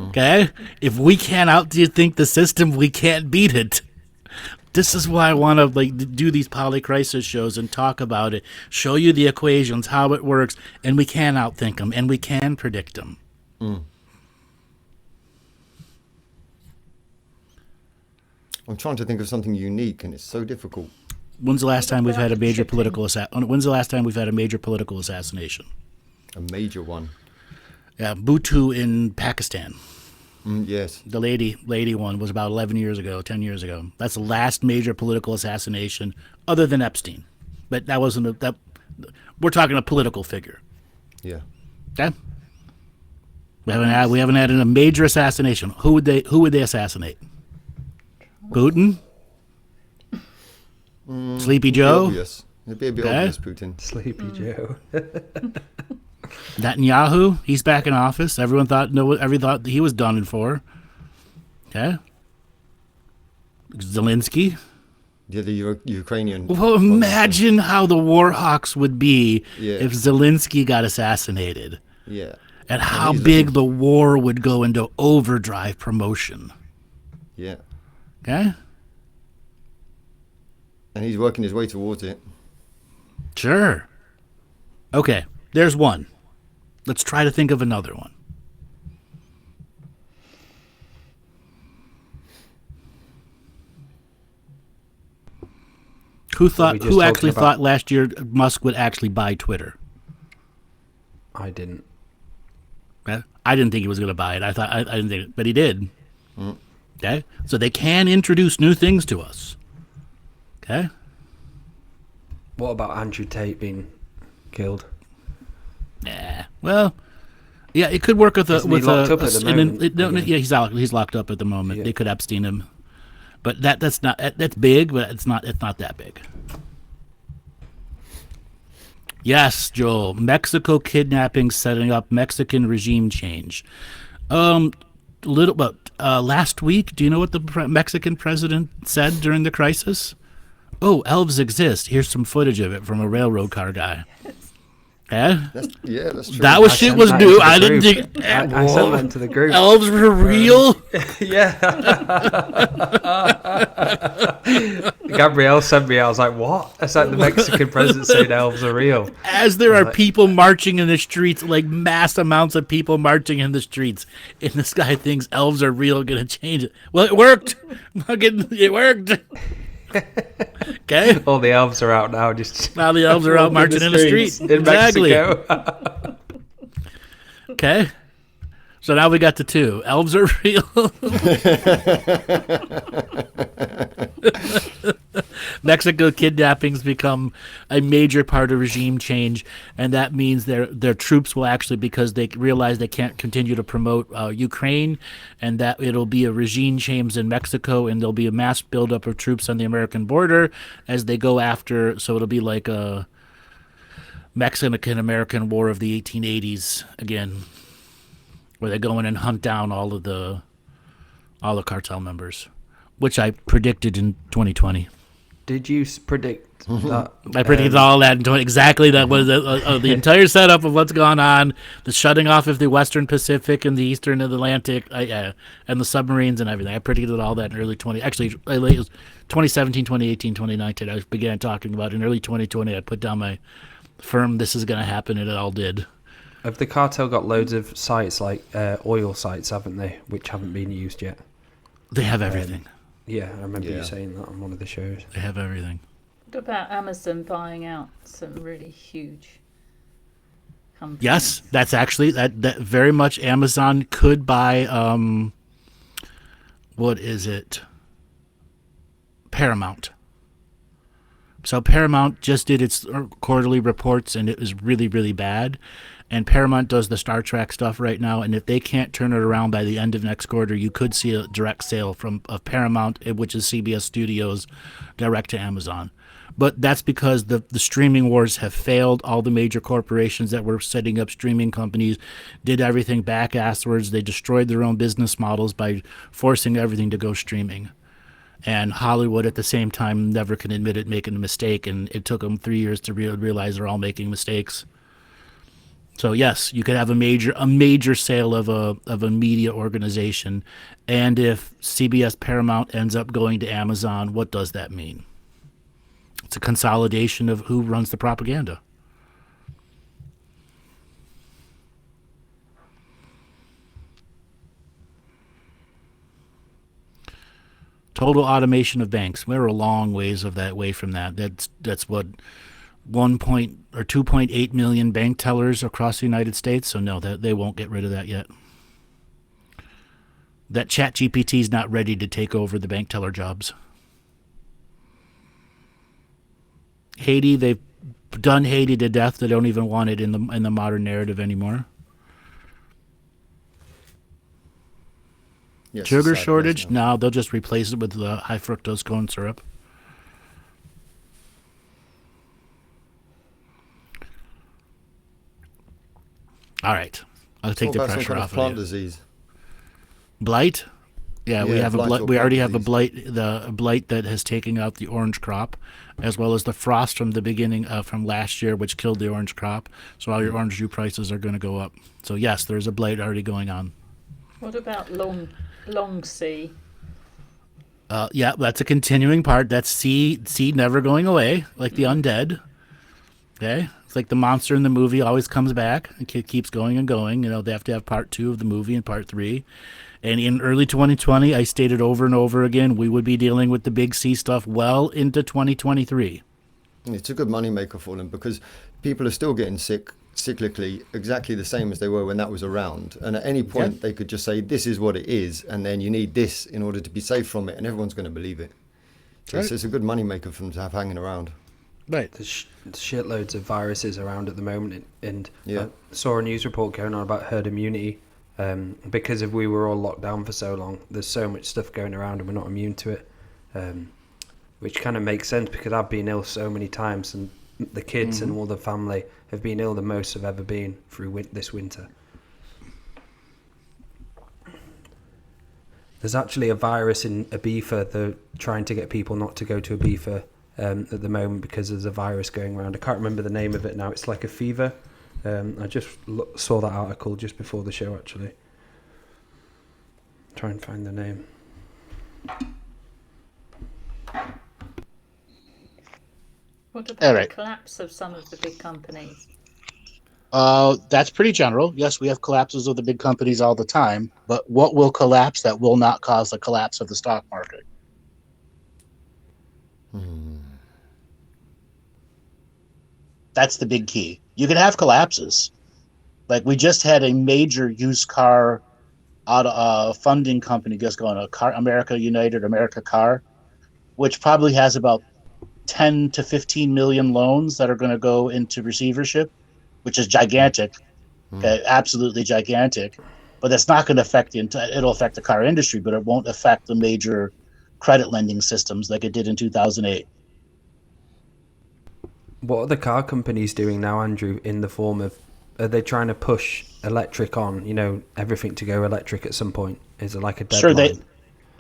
Okay? If we can't outthink the system, we can't beat it. This is why I want to do these Polycrisis shows and talk about it, show you the equations, how it works, and we can outthink them, and we can predict them. I'm trying to think of something unique, and it's so difficult. When's the last time we've had a major Shipping. political When's the last time we've had a major political assassination? A major one. Yeah, Bhutto in Pakistan. Yes. The lady one was about 11 years ago, 10 years ago. That's the last major political assassination other than Epstein. But that wasn't we're talking a political figure. Yeah. Okay? We haven't had a major assassination. Who would they assassinate? Putin? Sleepy Joe? Obvious. It'd be a bit Okay. obvious, Putin. Sleepy Joe. Netanyahu? He's back in office. Everyone thought he was done and for. Okay? Zelensky? Yeah, the Ukrainian. Well, imagine how the Warhawks would be Yeah. if Zelensky got assassinated. Yeah. And how he's big the war would go into overdrive promotion. Yeah. Okay? And he's working his way towards it. Sure. Okay. There's one. Let's try to think of another one. Who actually thought last year Musk would actually buy Twitter? I didn't. I didn't think he was going to buy it. I didn't think it, but he did. Okay, so they can introduce new things to us. Okay. What about Andrew Tate being killed? Yeah. Well, yeah, it could work with a. Isn't he locked up at the moment? Yeah, he's locked up at the moment. Yeah. They could Epstein him, but that's big, but it's not that big. Yes, Joel. Mexico kidnapping, setting up Mexican regime change. Last week, do you know what the Mexican president said during the crisis? Oh, elves exist. Here's some footage of it from a railroad car guy. Yeah? That's true. That was shit was new. I didn't think. I sent that into the group. Elves were real? Yeah. Gabrielle sent me, I was like, what? It's like the Mexican president saying elves are real. As there are people marching in the streets, like mass amounts of people marching in the streets, and this guy thinks elves are real, gonna change it. Well, it worked. It worked. Okay. All the elves are out now. Now the elves are out marching in the streets. In Mexico. Okay. So now we got the two. Elves are real. Mexico kidnappings become a major part of regime change, and that means their troops will actually, because they realize they can't continue to promote Ukraine, and that it'll be a regime change in Mexico, and there'll be a mass buildup of troops on the American border as they go after. So it'll be like a Mexican-American War of the 1880s again, where they go in and hunt down all the cartel members, which I predicted in 2020. Did you predict that? I predicted all that in 2020. Exactly, that was the entire setup of what's gone on, the shutting off of the Western Pacific and the Eastern Atlantic, and the submarines and everything. I predicted all that in early 20. Actually, it was 2017, 2018, 2019. I began talking about in early 2020. I put down my firm, this is going to happen, and it all did. Have the cartel got loads of sites, like oil sites, haven't they, which haven't been used yet? They have everything. Yeah, I remember you saying that on one of the shows. They have everything. What about Amazon buying out some really huge companies? Yes, that's actually that very much. Amazon could buy what is it? Paramount. So Paramount just did its quarterly reports, and it was really, really bad. And Paramount does the Star Trek stuff right now, and if they can't turn it around by the end of next quarter, you could see a direct sale of Paramount, which is CBS Studios, direct to Amazon. But that's because the streaming wars have failed. All the major corporations that were setting up streaming companies did everything back-asswards. They destroyed their own business models by forcing everything to go streaming. And Hollywood, at the same time, never can admit it making a mistake, and it took them 3 years to realize they're all making mistakes. So yes, you could have a major sale of a media organization, and if CBS Paramount ends up going to Amazon, what does that mean? It's a consolidation of who runs the propaganda. Total automation of banks. We're a long ways away from that. That's what 2.8 million bank tellers across the United States. So no, they won't get rid of that yet. That ChatGPT is not ready to take over the bank teller jobs. Haiti, they've done Haiti to death. They don't even want it in the modern narrative anymore. Yes, Sugar shortage? No, they'll just replace it with the high fructose corn syrup. All right, I'll take the pressure off plant of you. Disease. Blight? Yeah, we have a blight. We already have a disease. blight that has taken out the orange crop, as well as the frost from the beginning from last year, which killed the orange crop. So all your orange juice prices are going to go up. So yes, there's a blight already going on. What about long sea? Yeah, that's a continuing part. That's sea never going away, like the undead. Okay, It's like the monster in the movie always comes back. The kid keeps going and going. You know, they have to have part 2 of the movie and part 3. And in early 2020, I stated over and over again, we would be dealing with the big C stuff well into 2023. It's a good moneymaker for them because people are still getting sick cyclically exactly the same as they were when that was around. And at any point, they could just say, this is what it is. And then you need this in order to be safe from it. And everyone's going to believe it. So it's a good moneymaker for them to have hanging around. Right. There's shitloads of viruses around at the moment. And I saw a news report going on about herd immunity. Because we were all locked down for so long, there's so much stuff going around and we're not immune to it, which kind of makes sense because I've been ill so many times, and the kids and all the family have been ill the most I've ever been through this winter. There's actually a virus in Ibiza. They're trying to get people not to go to Ibiza at the moment because there's a virus going around. I can't remember the name of it now. It's like a fever. I just saw that article just before the show, actually. Try and find the name. What about the collapse of some of the big companies? That's pretty general. Yes, we have collapses of the big companies all the time, but what will collapse that will not cause the collapse of the stock market? That's the big key. You can have collapses. Like we just had a major used car funding company just going to America United, America Car, which probably has about 10 to 15 million loans that are going to go into receivership, which is gigantic, absolutely gigantic. But that's not going to affect it'll affect the car industry, but it won't affect the major credit lending systems like it did in 2008. What are the car companies doing now, Andrew, in the form of, are they trying to push electric on, everything to go electric at some point? Is it like a deadline?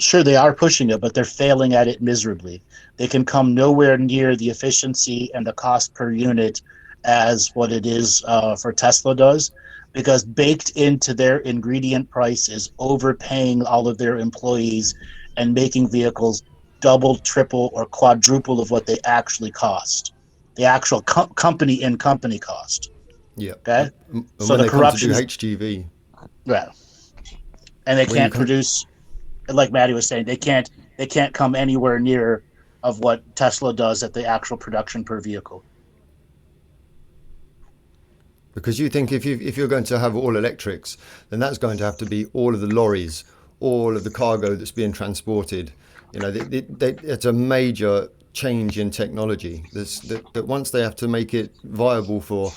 Sure, they are pushing it, but they're failing at it miserably. They can come nowhere near the efficiency and the cost per unit as what it is for Tesla does, because baked into their ingredient price is overpaying all of their employees and making vehicles double, triple, or quadruple of what they actually cost. The actual company cost. Yeah. Okay. And so when the corruption do HGV. Yeah. And they can't produce, like Maty was saying, they can't come anywhere near of what Tesla does at the actual production per vehicle. Because you think if you're going to have all electrics, then that's going to have to be all of the lorries, all of the cargo that's being transported. It's a major change in technology. That once they have to make it viable for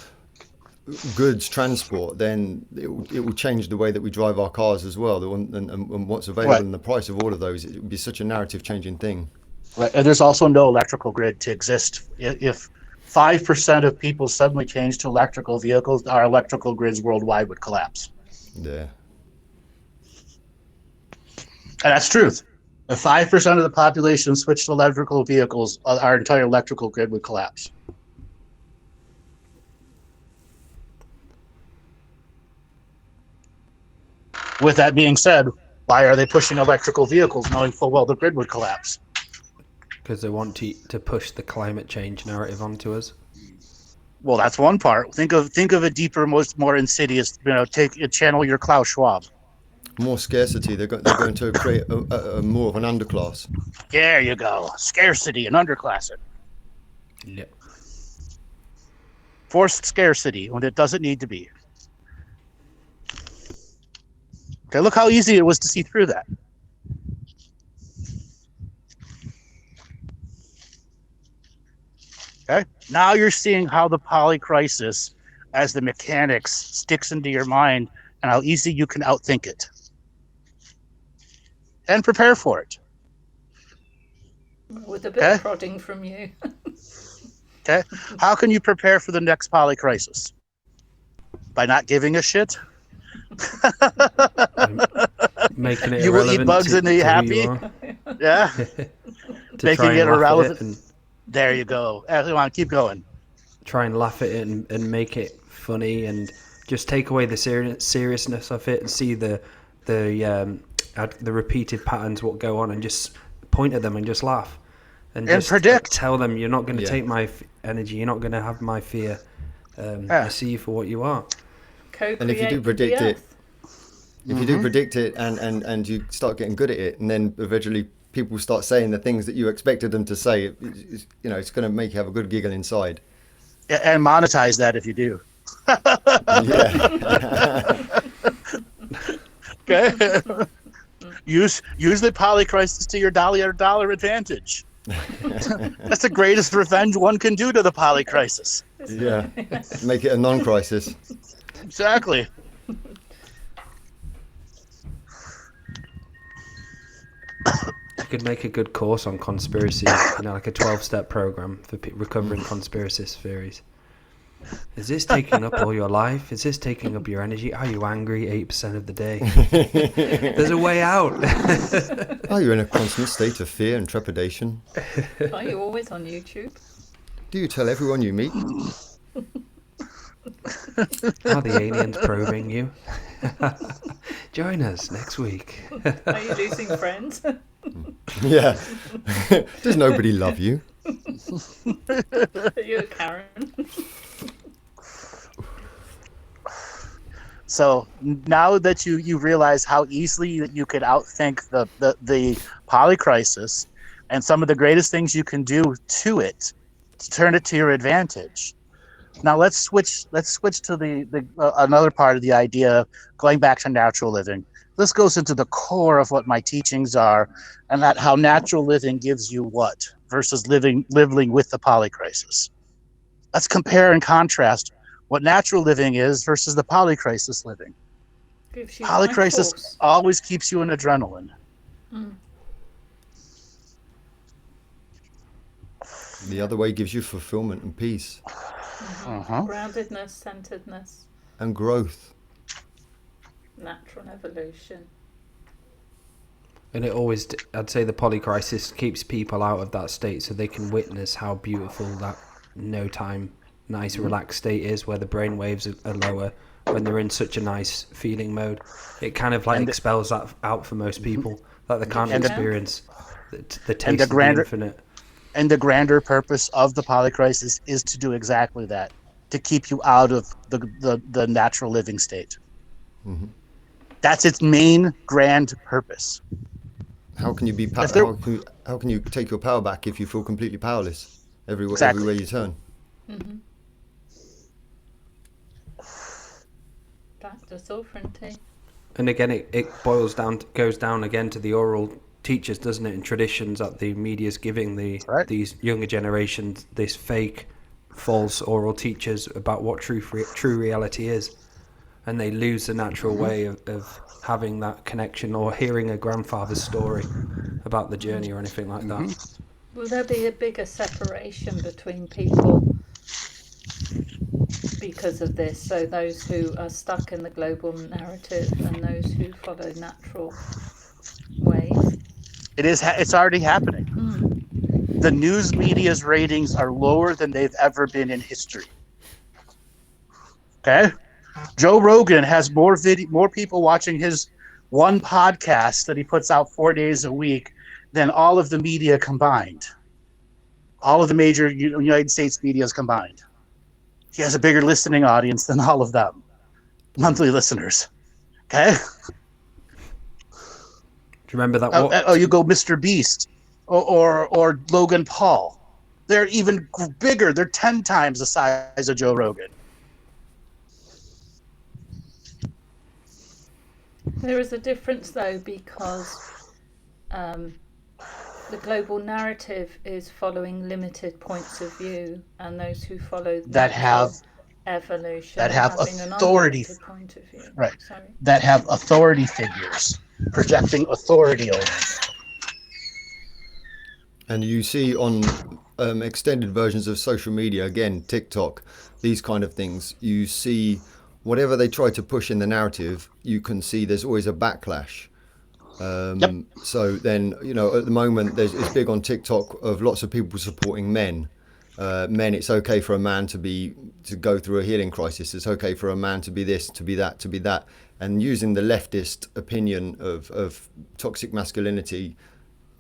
goods transport, then it will change the way that we drive our cars as well, and what's available and the price of all of those. It would be such a narrative changing thing. Right, and there's also no electrical grid to exist. If 5% of people suddenly change to electrical vehicles, our electrical grids worldwide would collapse. Yeah. And that's truth. If 5% of the population switched to electrical vehicles, our entire electrical grid would collapse. With that being said, why are they pushing electrical vehicles knowing full well the grid would collapse? Because they want to push the climate change narrative onto us. Well, that's one part. Think of a deeper, more insidious. Channel your Klaus Schwab. More scarcity. They're going to create a more of an underclass. There you go. Scarcity and underclass it. Yep. Forced scarcity when it doesn't need to be. Okay, look how easy it was to see through that. Okay, now you're seeing how the polycrisis, as the mechanics, sticks into your mind and how easy you can outthink it. And prepare for it. With a bit of prodding from you. Okay, how can you prepare for the next polycrisis? By not giving a shit? Making it you will eat bugs and be happy. Yeah. Making it irrelevant. There you go. Come on, keep going. Try and laugh at it and make it funny and just take away the seriousness of it and see the repeated patterns what go on and just point at them and just laugh and just predict. Tell them you're not going to take my energy. You're not going to have my fear. I see you for what you are. And if you do predict it, and you start getting good at it, and then eventually people start saying the things that you expected them to say, it's going to make you have a good giggle inside. And monetize that if you do. Yeah. Okay. Use the Polycrisis to your dollar advantage. That's the greatest revenge one can do to the Polycrisis. Yeah. Make it a non-crisis. Exactly. You could make a good course on conspiracy, like a 12-step program for recovering conspiracy theories. Is this taking up all your life? Is this taking up your energy? Are you angry 8% of the day? There's a way out. Are you in a constant state of fear and trepidation? Are you always on YouTube? Do you tell everyone you meet? Are the aliens probing you? Join us next week. Are you losing friends? Yeah. Does nobody love you? Are you a Karen? So now that you realize how easily you could outthink the Polycrisis and some of the greatest things you can do to it to turn it to your advantage. Now let's switch to the another part of the idea, going back to natural living. This goes into the core of what my teachings are, and that how natural living gives you what versus living with the Polycrisis. Let's compare and contrast what natural living is versus the Polycrisis living. Polycrisis always keeps you in adrenaline. The other way gives you fulfillment and peace. Groundedness, centeredness. And growth. Natural evolution. And it always, I'd say the Polycrisis keeps people out of that state so they can witness how beautiful that no time, nice, relaxed state is, where the brain waves are lower when they're in such a nice feeling mode. It kind of expels that out for most people, that they can't experience the taste of the infinite. And the grander purpose of the Polycrisis is to do exactly that, to keep you out of the natural living state. Mm-hmm. That's its main grand purpose. How can you be how can you take your power back if you feel completely powerless everywhere you turn? Mm-hmm. Back to sovereignty. And again, it goes down again to the oral teachers, doesn't it, and traditions that the media's giving these younger generations, this fake, false oral teachers about what true reality is, and they lose the natural way of having that connection or hearing a grandfather's story about the journey or anything like that. Will there be a bigger separation between people because of this? So those who are stuck in the global narrative and those who follow natural ways? It's already happening. The news media's ratings are lower than they've ever been in history. Okay? Joe Rogan has more people watching his one podcast that he puts out 4 days a week than all of the media combined. All of the major United States medias combined. He has a bigger listening audience than all of them. Monthly listeners. Okay? Do you remember that? You go Mr. Beast or Logan Paul. They're even bigger. They're 10 times the size of Joe Rogan. There is a difference, though, because the global narrative is following limited points of view, and those who follow that have evolution, that have authority, point of view. Right? That have authority figures projecting authority over them. And you see on extended versions of social media, again, TikTok, these kind of things, you see whatever they try to push in the narrative, you can see there's always a backlash. So then, at the moment, it's big on TikTok of lots of people supporting men. It's okay for a man to go through a healing crisis. It's okay for a man to be this, to be that, to be that. And using the leftist opinion of toxic masculinity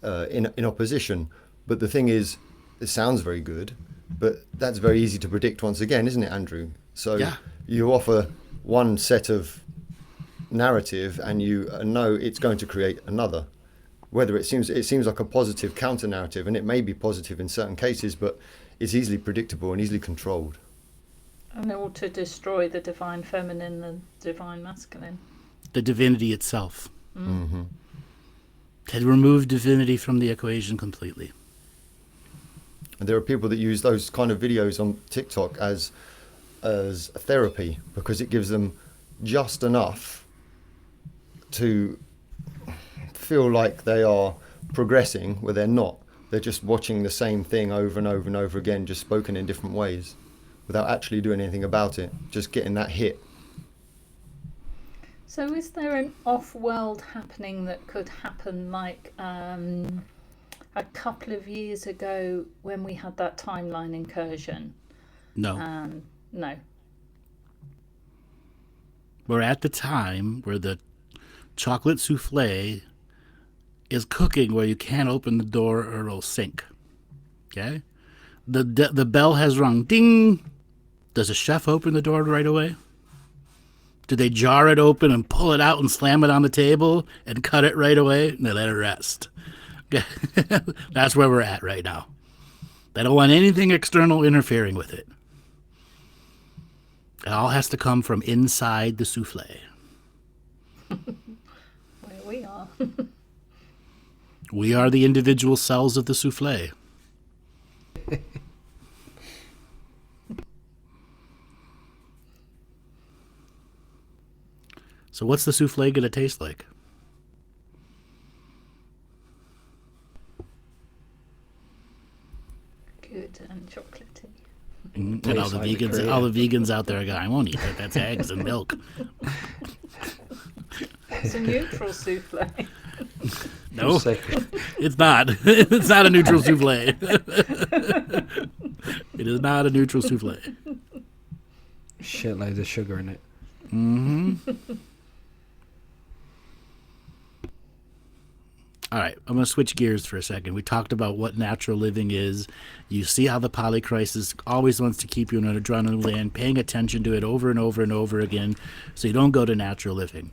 in opposition. But the thing is, it sounds very good, but that's very easy to predict once again, isn't it, Andrew? So Yeah. you offer one set of narrative, and you know it's going to create another. Whether it seems like a positive counter narrative, and it may be positive in certain cases, but it's easily predictable and easily controlled. And all to destroy the divine feminine and divine masculine. The divinity itself. To remove divinity from the equation completely. And there are people that use those kind of videos on TikTok as therapy, because it gives them just enough to feel like they are progressing where they're not. They're just watching the same thing over and over and over again, just spoken in different ways, without actually doing anything about it, just getting that hit. So is there an off-world happening that could happen like a couple of years ago when we had that timeline incursion? No. No. We're at the time where the chocolate souffle is cooking where you can't open the door or it'll sink. Okay? The bell has rung. Ding! Does a chef open the door right away? Do they jar it open and pull it out and slam it on the table and cut it right away? No, let it rest. Okay? That's where we're at right now. They don't want anything external interfering with it. It all has to come from inside the souffle. Where we are. We are the individual cells of the souffle. So what's the souffle going to taste like? Good and chocolatey. And all the Tastes like vegans, all the vegans out there are going, I won't eat that. That's eggs and milk. It's a neutral souffle. No, Say- it's not. It's not a neutral souffle. It is not a neutral souffle. Shitloads of sugar in it. All right, I'm going to switch gears for a second. We talked about what natural living is. You see how the Polycrisis always wants to keep you in an adrenaline land, paying attention to it over and over and over again so you don't go to natural living.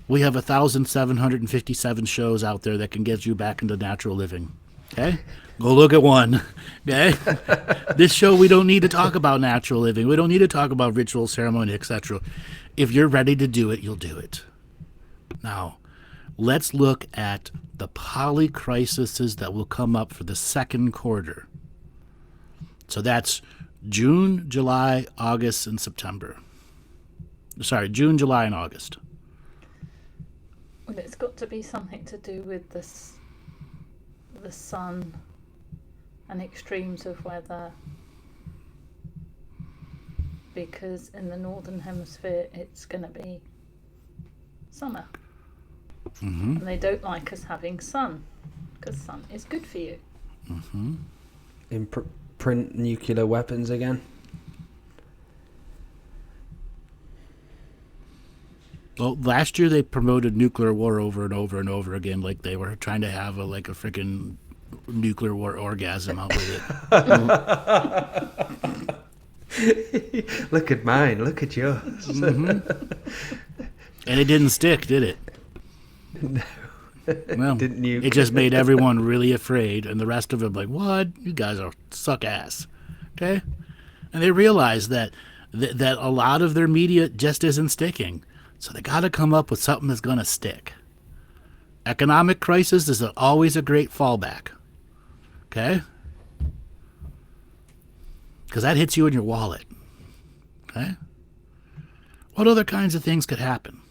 We have 1,757 shows out there that can get you back into natural living. Okay? Go look at one. Okay? This show, we don't need to talk about natural living. We don't need to talk about ritual, ceremony, etc. If you're ready to do it, you'll do it. Now, let's look at the polycrises that will come up for the second quarter. So that's June, July, August, and September. Sorry, June, July, and August. Well, it's got to be something to do with the sun and extremes of weather, because in the northern hemisphere it's going to be summer. And they don't like us having sun, because sun is good for you. Print nuclear weapons again. Well, last year they promoted nuclear war over and over and over again, like they were trying to have a freaking nuclear war orgasm out with it. Look at mine. Look at yours. And it didn't stick, did it? No. Well, Didn't you? it just made everyone really afraid, and the rest of them like, what? You guys are suck ass. Okay? And they realized that a lot of their media just isn't sticking. So they got to come up with something that's going to stick. Economic crisis is always a great fallback. Okay? Because that hits you in your wallet. Okay? What other kinds of things could happen?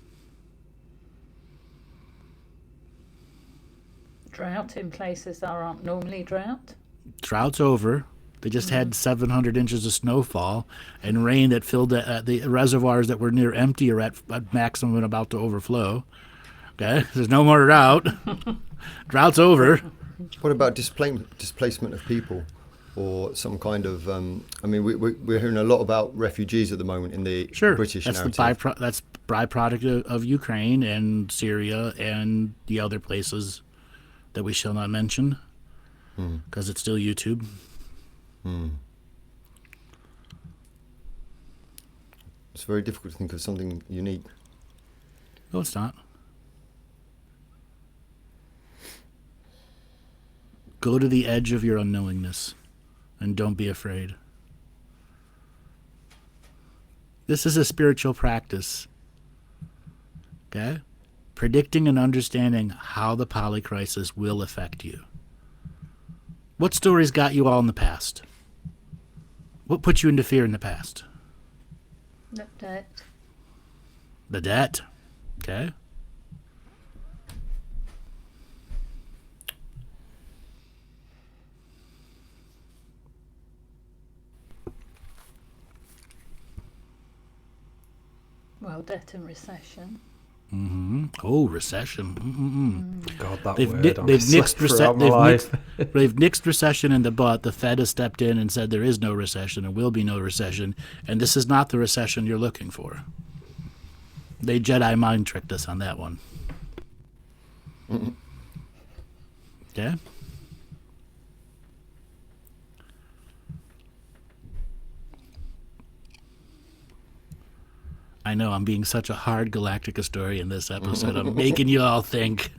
Drought in places that aren't normally drought. Drought's over. They just had 700 inches of snowfall and rain that filled the reservoirs that were near empty or at maximum and about to overflow. Okay? There's no more drought. Drought's over. What about displacement of people, or some kind of? I mean, we're hearing a lot about refugees at the moment in the British that's narrative. that's byproduct of Ukraine and Syria and the other places that we shall not mention because it's still YouTube. It's very difficult to think of something unique. No, it's not. Go to the edge of your unknowingness and don't be afraid. This is a spiritual practice. Okay? Predicting and understanding how the polycrisis will affect you. What stories got you all in the past? What put you into fear in the past? The debt. The debt. Okay. Well, debt and recession. Mm-hmm. Oh, recession. Mm-mm. God, that They've, word. ni- I'm they've, slip nixed throughout rece- my they've, life. nixed, they've nixed recession in the butt. The Fed has stepped in and said there is no recession and will be no recession. And this is not the recession you're looking for. They Jedi mind tricked us on that one. Okay? I know I'm being such a hard galactic historian this episode. I'm making you all think.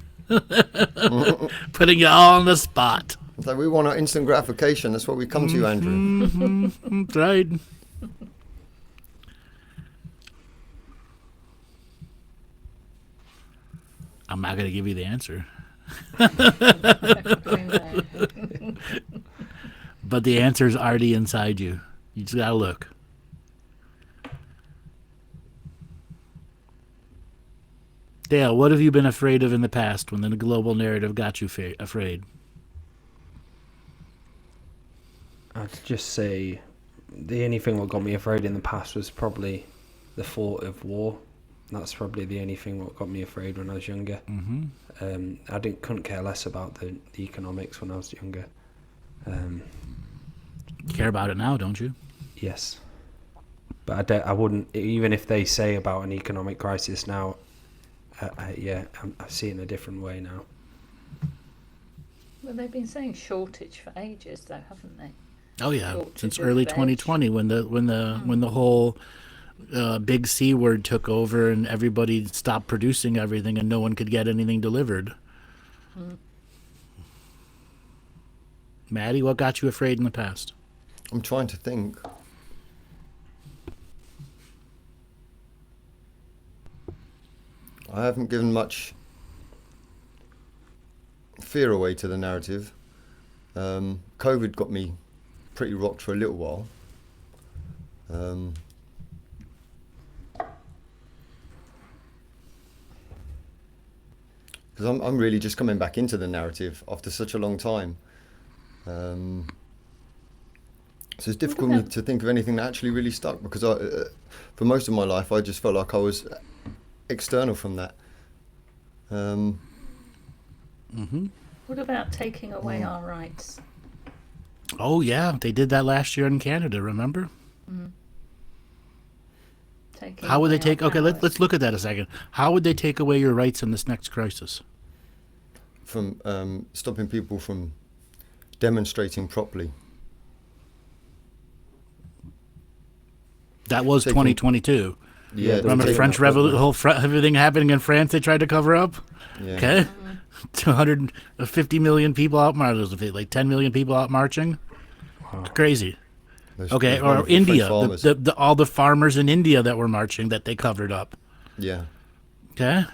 Putting you all on the spot. So we want our instant gratification. That's what we come to you, Andrew. That's right. I'm not going to give you the answer. But the answer is already inside you. You just got to look. Dale, what have you been afraid of in the past when the global narrative got you afraid? I'd just say the only thing what got me afraid in the past was probably the thought of war. That's probably the only thing what got me afraid when I was younger. Mm-hmm. I couldn't care less about the economics when I was younger. You care about it now, don't you? Yes, but I wouldn't. Even if they say about an economic crisis now, I see it in a different way now. Well, they've been saying shortage for ages, though, haven't they? Oh yeah, Shortage since of early veg. 2020 when the whole big C word took over and everybody stopped producing everything and no one could get anything delivered. Maty, what got you afraid in the past? I'm trying to think. I haven't given much fear away to the narrative. COVID got me pretty rocked for a little while. Because I'm really just coming back into the narrative after such a long time. So it's difficult for me to think of anything that actually really stuck, because for most of my life I just felt like I was external from that. What about taking away our rights? Oh yeah, they did that last year in Canada, remember? How would they take? Okay, let's look at that a second. How would they take away your rights in this next crisis? From stopping people from demonstrating properly. That was 2022. Yeah, remember French Revolution? Everything happening in France, they tried to cover up. Yeah. Okay, 250 million people out marching, like 10 million people out marching. Wow. Crazy. Okay, or India, all the farmers in India that were marching that they covered up. Yeah. Okay.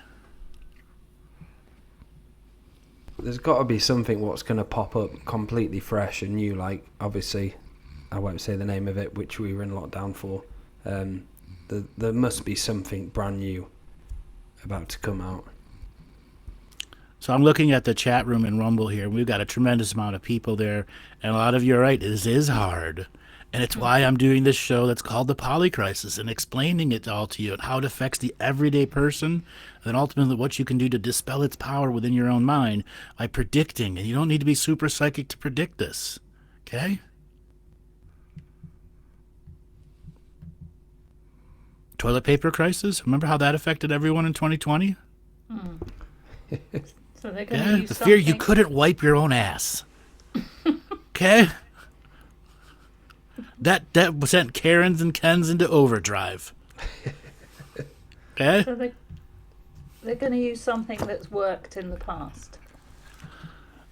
There's got to be something what's going to pop up completely fresh and new. Like, obviously, I won't say the name of it, which we were in lockdown for. There must be something brand new about to come out. So I'm looking at the chat room in Rumble here. We've got a tremendous amount of people there, and a lot of you are right. This is hard. And it's why I'm doing this show that's called The Polycrisis and explaining it all to you and how it affects the everyday person, and then ultimately what you can do to dispel its power within your own mind by predicting. And you don't need to be super psychic to predict this. Okay? Toilet paper crisis? Remember how that affected everyone in 2020? So they're going to use the fear you couldn't wipe your own ass. Okay? That sent Karens and Kens into overdrive. Okay? So they're going to use something that's worked in the past.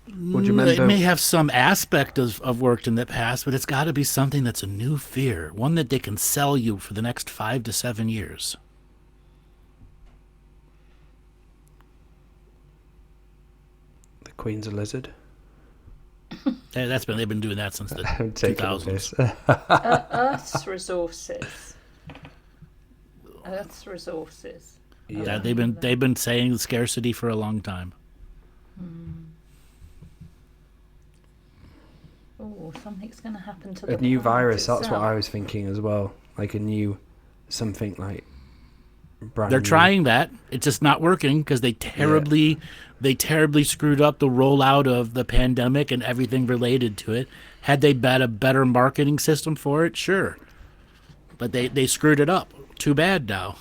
Well, do you It remember? may have some aspect of worked in the past, but it's got to be something that's a new fear, one that they can sell you for the next 5 to 7 years. The Queen's a lizard. They've been doing that since the I'm taking 2000s. this. Earth's resources. Earth's resources. Yeah. They've been saying scarcity for a long time. Oh, something's going to happen to the A new planet virus. That's what itself. I was thinking as well. Like a new something like brand They're new. trying that. It's just not working because they terribly screwed up the rollout of the pandemic and everything related to it. Had they had a better marketing system for it, sure. But they screwed it up. Too bad now.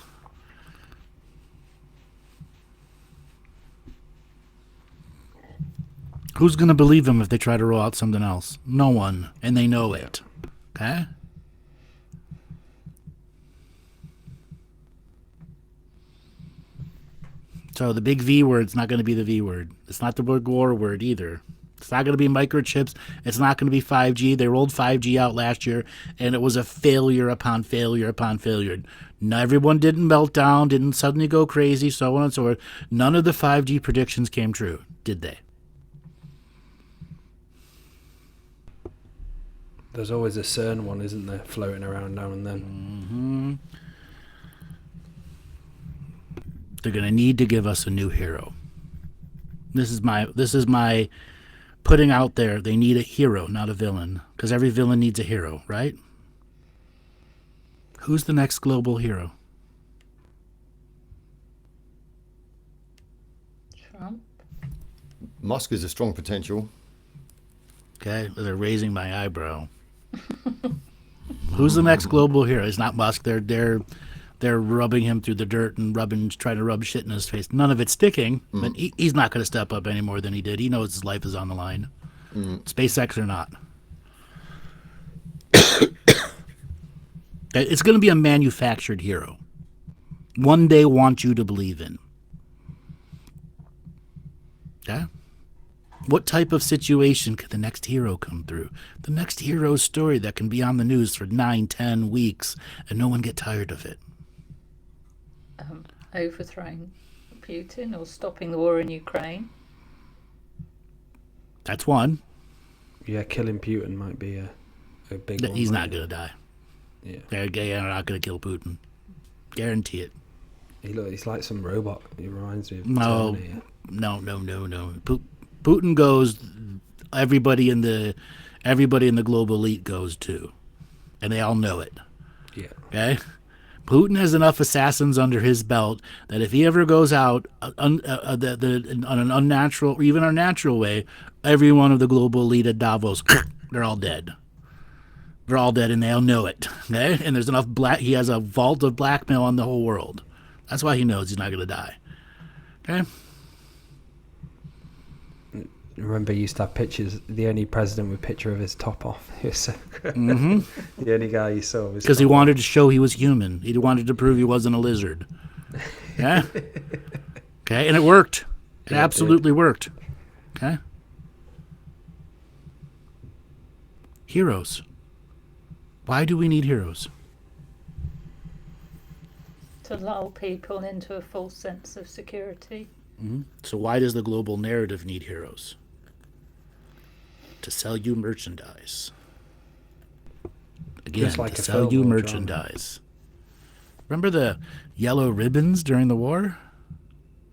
Who's going to believe them if they try to roll out something else? No one. And they know it. Okay? So the big V word's not going to be the V word. It's not the big war word either. It's not going to be microchips. It's not going to be 5G. They rolled 5G out last year, and it was a failure upon failure upon failure. Everyone didn't melt down, didn't suddenly go crazy, so on and so forth. None of the 5G predictions came true, did they? There's always a CERN one, isn't there, floating around now and then. They're going to need to give us a new hero. This is my putting out there. They need a hero, not a villain, because every villain needs a hero, right? Who's the next global hero? Trump. Musk is a strong potential. Okay, they're raising my eyebrow. Who's the next global hero? It's not Musk. They're rubbing him through the dirt and trying to rub shit in his face. None of it's sticking, but he's not going to step up any more than he did. He knows his life is on the line. SpaceX or not. It's going to be a manufactured hero. One they want you to believe in. Okay? What type of situation could the next hero come through? The next hero's story that can be on the news for 9, 10 weeks and no one get tired of it. Overthrowing Putin or stopping the war in Ukraine. That's one. Yeah, killing Putin might be a big one. He's not going to die. Yeah. They're not going to kill Putin. Guarantee it. He's like some robot. He reminds me of No. Terminator. No. Putin goes. Everybody in the global elite goes too, and they all know it. Yeah. Okay. Putin has enough assassins under his belt that if he ever goes out on an unnatural or even a natural way, every one of the global elite at Davos, they're all dead. They're all dead, and they all know it. Okay, and there's enough he has a vault of blackmail on the whole world. That's why he knows he's not going to die. Okay. Remember, he used to have pictures. The only president with a picture of his top off. He was so good. Mm-hmm. The only guy you saw was Because he wanted to show he was human. He wanted to prove he wasn't a lizard. Yeah. Okay, and it worked. It absolutely worked. Okay. Heroes. Why do we need heroes? To lull people into a false sense of security. Mm-hmm. So why does the global narrative need heroes? To sell you merchandise. Again, Just like to a sell film you or drama. merchandise. Remember the yellow ribbons during the war?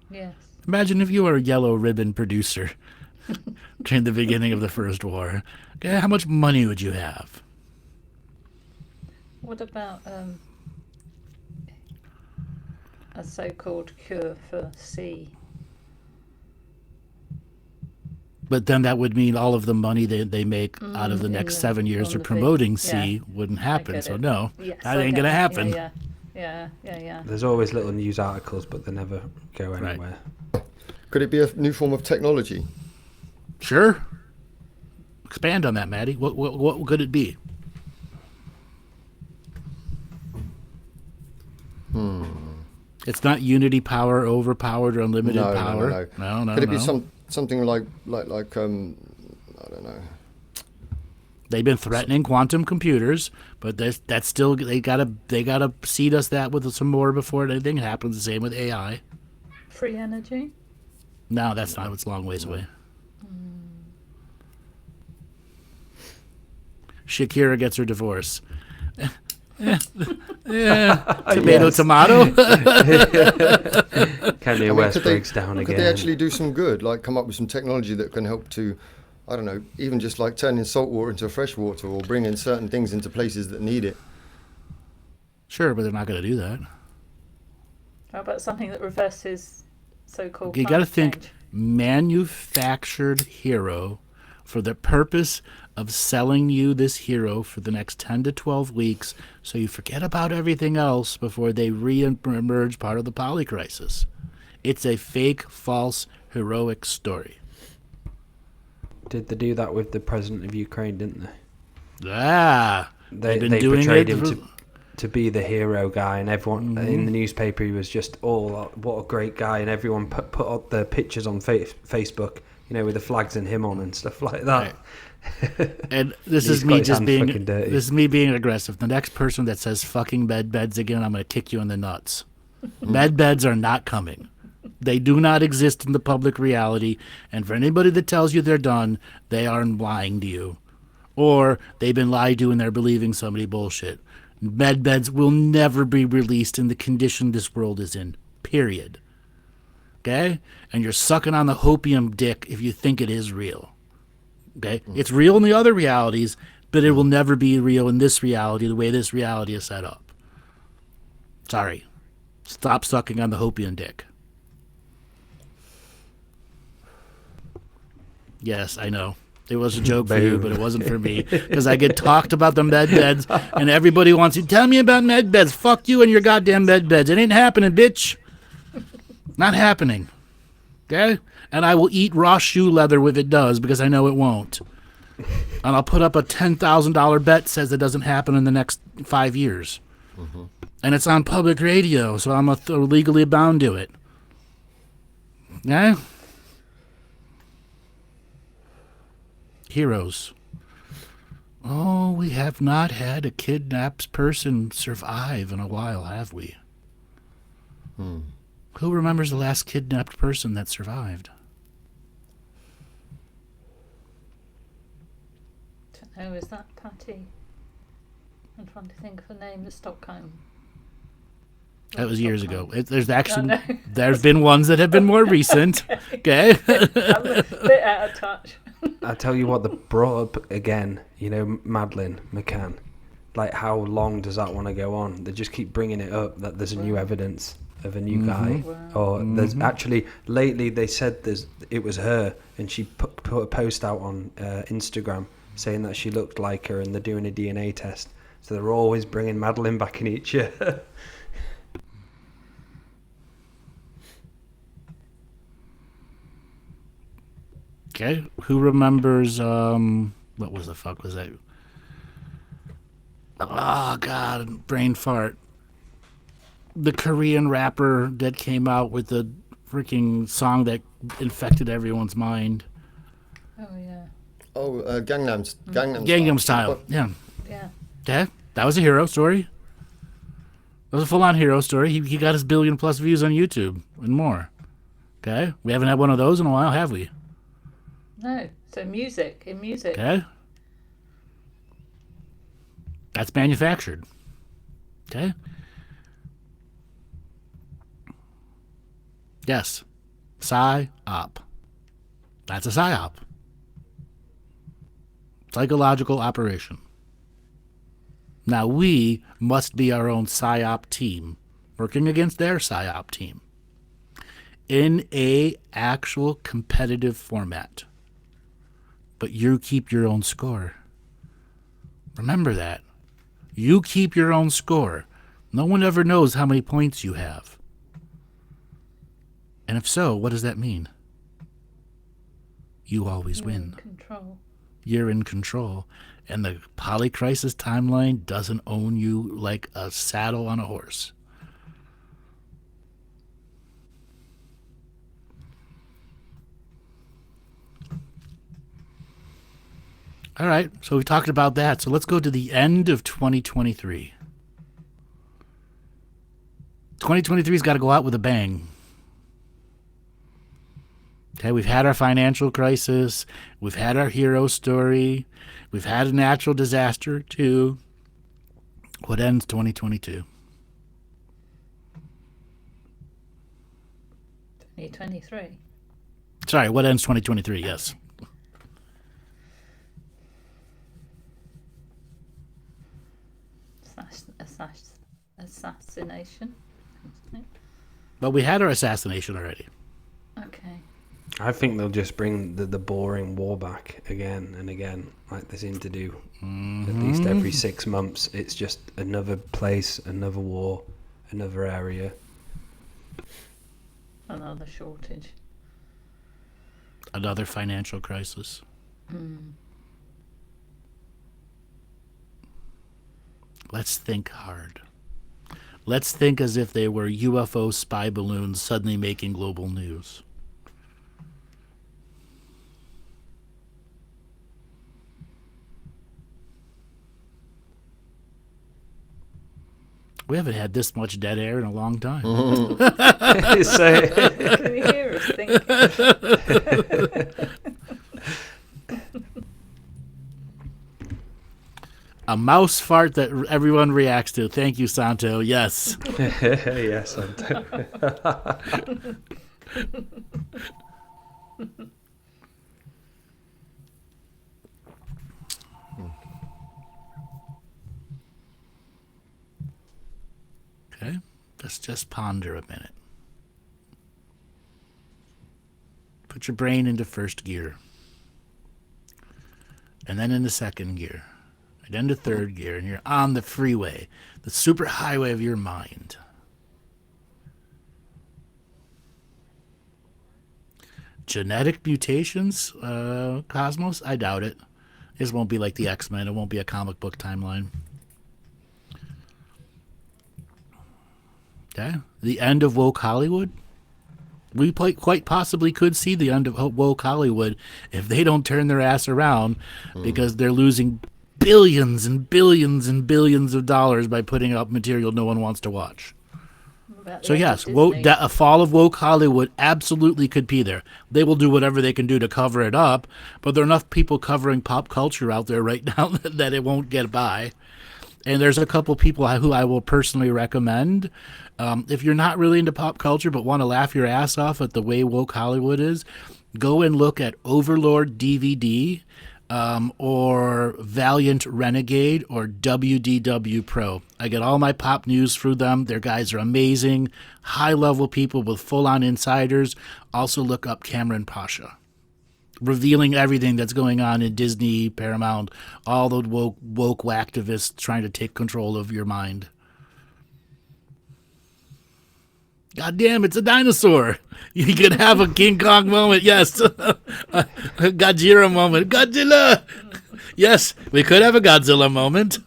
Yes. Imagine if you were a yellow ribbon producer during the beginning of the First War. Okay, how much money would you have? What about a so-called cure for C? But then that would mean all of the money they make out of the next 7 years of promoting C wouldn't happen. So no, Yes, that ain't going to happen. Yeah. There's always little news articles, but they never go anywhere. Could it be a new form of technology? Sure. Expand on that, Maty. What could it be? It's not unity power, overpowered, or unlimited power. No. Could it be something like I don't know. They've been threatening quantum computers, but that's still they gotta seed us that with some more before anything happens. The same with AI. Free energy? No, that's not. It's a long ways away. Shakira gets her divorce. Tomato. Kanye West breaks down again. Could they actually do some good? Like come up with some technology that can help to, I don't know, even just like turning salt water into fresh water or bringing certain things into places that need it. Sure, but they're not going to do that. How about something that reverses so-called You got to climate think change? manufactured hero for the purpose of selling you this hero for the next 10 to 12 weeks so you forget about everything else before they re-emerge part of the Polycrisis. It's a fake, false, heroic story. Did they do that with the president of Ukraine, didn't they? They've been they doing portrayed it him to be the hero guy, and everyone in the newspaper he was just what a great guy, and everyone put up the pictures on Facebook, with the flags and him on and stuff like that. Right. And this is me just being aggressive. The next person that says fucking med beds again, I'm going to kick you in the nuts. Med beds are not coming. They do not exist in the public reality, and for anybody that tells you they're done, they are lying to you. Or they've been lied to and they're believing somebody bullshit. Med beds will never be released in the condition this world is in, period. Okay? And you're sucking on the hopium dick if you think it is real. Okay? It's real in the other realities, but it will never be real in this reality the way this reality is set up. Sorry. Stop sucking on the hopium dick. Yes, I know. It was a joke for you, but it wasn't for me. Because I get talked about the med beds, and everybody wants to tell me about med beds. Fuck you and your goddamn med beds. It ain't happening, bitch. Not happening. Okay? And I will eat raw shoe leather if it does, because I know it won't. And I'll put up a $10,000 bet says it doesn't happen in the next 5 years. Mm-hmm. And it's on public radio, so I'm legally bound to it. Okay? Heroes. Oh, we have not had a kidnapped person survive in a while, have we? Who remembers the last kidnapped person that survived? Don't know, is that Patty? I'm trying to think of a name of Stockholm. That was years ago. There's actually there's been ones that have been more recent. Okay. I'm a bit out of touch. I tell you what, they brought up again, Madeleine McCann. Like, how long does that want to go on? They just keep bringing it up that there's a new evidence of a new guy. Wow. Or there's actually, lately they said it was her, and she put a post out on Instagram saying that she looked like her and they're doing a DNA test. So they're always bringing Madeleine back in each year. Okay, who remembers, what was the fuck was that? Oh, God, brain fart. The Korean rapper that came out with the freaking song that infected everyone's mind. Oh, yeah. Oh, Gangnam Style, yeah. Yeah. Okay, that was a hero story. That was a full-on hero story. He got his 1 billion+ views on YouTube and more. Okay, we haven't had one of those in a while, have we? No, so in music. Okay. That's manufactured. Okay. Yes. Psy-op. That's a psy-op. Psychological operation. Now we must be our own psy-op team, working against their psy-op team in a actual competitive format. But you keep your own score. Remember that. You keep your own score. No one ever knows how many points you have. And if so, what does that mean? You always win. You're in control. And the Polycrisis timeline doesn't own you like a saddle on a horse. All right, so we talked about that. So let's go to the end of 2023. 2023's got to go out with a bang. Okay, we've had our financial crisis. We've had our hero story. We've had a natural disaster, too. What ends 2022? 2023. Sorry, what ends 2023? Yes. Assassination. But we had our assassination already. Okay. I think they'll just bring the boring war back again and again, like they seem to do at least every 6 months. It's just another place, another war, another area. Another shortage. Another financial crisis. Let's think hard. Let's think as if they were UFO spy balloons suddenly making global news. We haven't had this much dead air in a long time. So, Can you hear us thinking? A mouse fart that everyone reacts to. Thank you, Santo. Yes. yes, I do. Okay. Let's just ponder a minute. Put your brain into first gear. And then into second gear. And into third gear. And you're on the freeway. The super highway of your mind. Genetic mutations, Cosmos? I doubt it. This won't be like the X-Men. It won't be a comic book timeline. Okay. The end of woke Hollywood? We quite possibly could see the end of woke Hollywood if they don't turn their ass around because they're losing billions and billions and billions of dollars by putting out material no one wants to watch. So yes, a fall of woke Hollywood absolutely could be there. They will do whatever they can do to cover it up, but there are enough people covering pop culture out there right now that it won't get by. And there's a couple people who I will personally recommend. If you're not really into pop culture but want to laugh your ass off at the way woke Hollywood is, go and look at Overlord DVD or Valiant Renegade or WDW Pro. I get all my pop news through them. Their guys are amazing, high-level people with full-on insiders. Also look up Cameron Pasha, revealing everything that's going on in Disney, Paramount, all the woke activists trying to take control of your mind. God damn, it's a dinosaur. You can have a King Kong moment, yes. A Godzilla moment. Godzilla! Yes, we could have a Godzilla moment.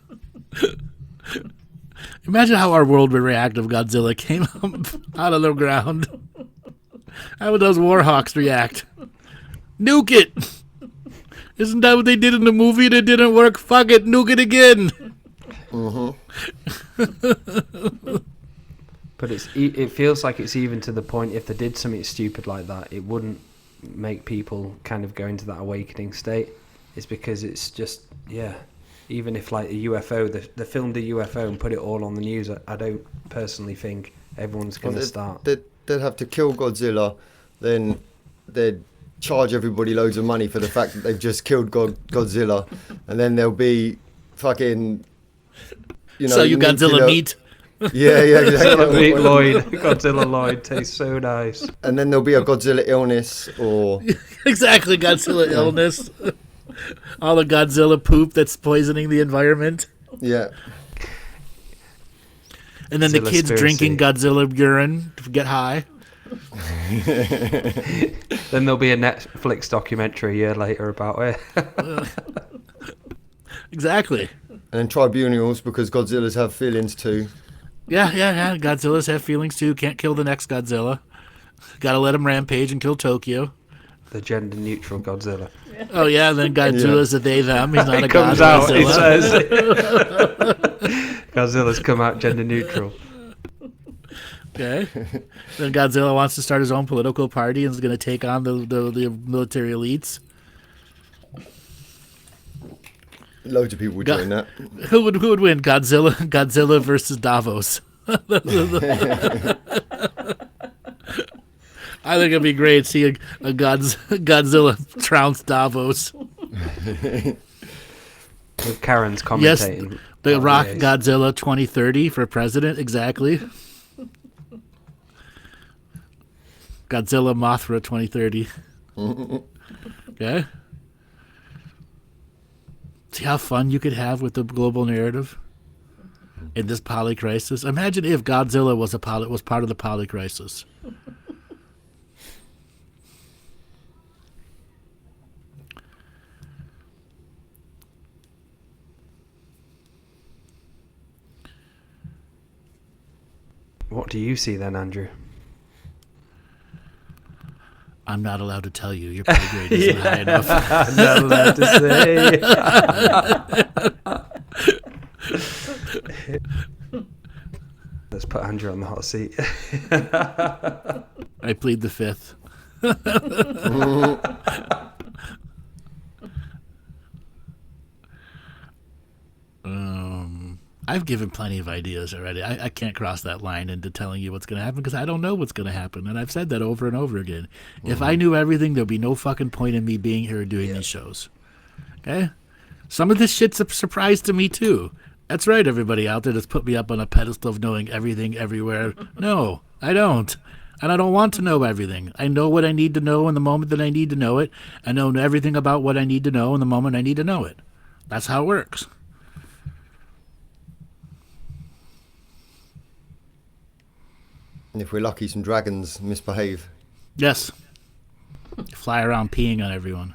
Imagine how our world would react if Godzilla came up out of the ground. How would those Warhawks react? Nuke it! Isn't that what they did in the movie that didn't work? Fuck it, nuke it again! But it feels like it's even to the point if they did something stupid like that, it wouldn't make people kind of go into that awakening state. It's because it's just, yeah, even if like a UFO, they filmed a UFO and put it all on the news, I don't personally think everyone's going to start. They'd have to kill Godzilla, then they'd charge everybody loads of money for the fact that they've just killed Godzilla, and then there'll be fucking, so you Godzilla meat. Yeah, exactly. Godzilla Lloyd tastes so nice. And then there'll be a Godzilla illness or... Exactly, Godzilla illness. All the Godzilla poop that's poisoning the environment. Yeah. And then the kids drinking Godzilla urine to get high. Then there'll be a Netflix documentary a year later about it. Exactly. And tribunals, because Godzillas have feelings too. Yeah. Godzillas have feelings too. Can't kill the next Godzilla. Gotta let him rampage and kill Tokyo. the gender neutral Godzilla. Oh yeah, then Godzilla's a they them. He's not a It comes god. out, it Godzilla. says Godzilla's come out gender neutral. Okay. Then Godzilla wants to start his own political party and is going to take on the military elites. Loads of people would join that. Who would win? Godzilla versus Davos. I think it'd be great to see a Godzilla trounce Davos. With Karen's Yes, commentating. the on Rock the A's. Godzilla 2030 for president, exactly. Godzilla Mothra 2030. Okay. See how fun you could have with the global narrative in this polycrisis. Imagine if Godzilla was part of the polycrisis. What do you see then, Andrew? I'm not allowed to tell you. Your pay grade isn't high enough. I'm not allowed to say. Let's put Andrew on the hot seat. I plead the fifth. I've given plenty of ideas already. I can't cross that line into telling you what's going to happen because I don't know what's going to happen. And I've said that over and over again. If I knew everything, there'd be no fucking point in me being here doing these shows. Okay? Some of this shit's a surprise to me, too. That's right, everybody out there that's put me up on a pedestal of knowing everything everywhere. No, I don't. And I don't want to know everything. I know what I need to know in the moment that I need to know it. I know everything about what I need to know in the moment I need to know it. That's how it works. And if we're lucky, some dragons misbehave. Yes. Fly around peeing on everyone.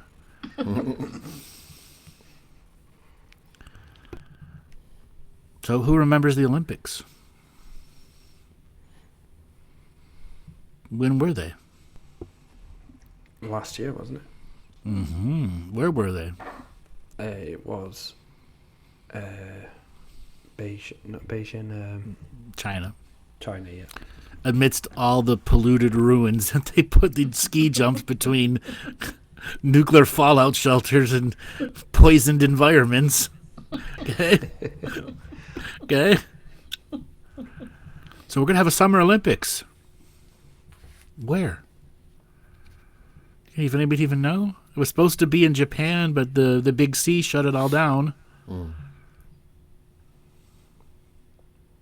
So who remembers the Olympics? When were they? Last year, wasn't it? Where were they? It was Beijing, China. China, yeah. Amidst all the polluted ruins, they put the ski jumps between nuclear fallout shelters and poisoned environments. Okay. Okay. So we're going to have a Summer Olympics. Where? Can anybody even know? It was supposed to be in Japan, but the Big C shut it all down.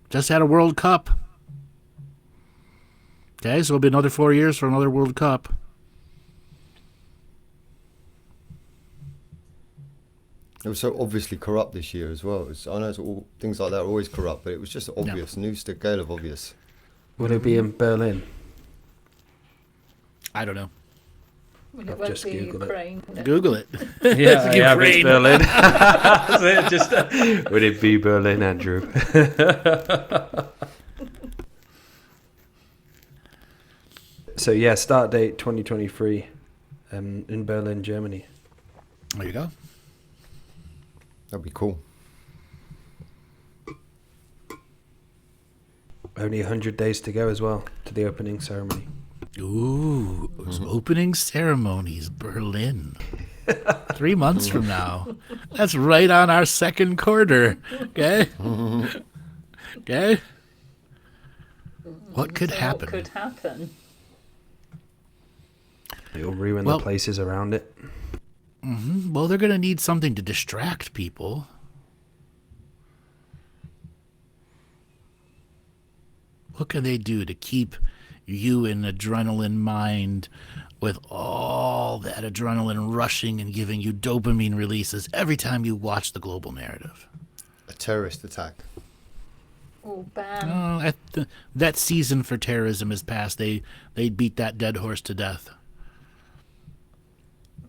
Just had a World Cup. Okay, so it'll be another 4 years for another World Cup. It was so obviously corrupt this year as well. I know all, things like that are always corrupt, but it was just obvious, new scale of obvious. Will it be in Berlin? I don't know. Well, it I've won't just be Googled it. Ukraine. will it? Google it. Yeah, It's yeah, it's Ukraine. Berlin. Would it be Berlin, Andrew? So yeah, start date 2023 in Berlin, Germany. There you go. That'd be cool. Only 100 days to go as well to the opening ceremony. Ooh, opening ceremonies, Berlin. 3 months from now. That's right on our second quarter. Okay? Okay? What could So happen? What could happen? It'll ruin Well- the places around it. Well, they're going to need something to distract people. What can they do to keep you in adrenaline mind with all that adrenaline rushing and giving you dopamine releases every time you watch the global narrative? A terrorist attack. Or ban Oh, that season for terrorism is past. They beat that dead horse to death.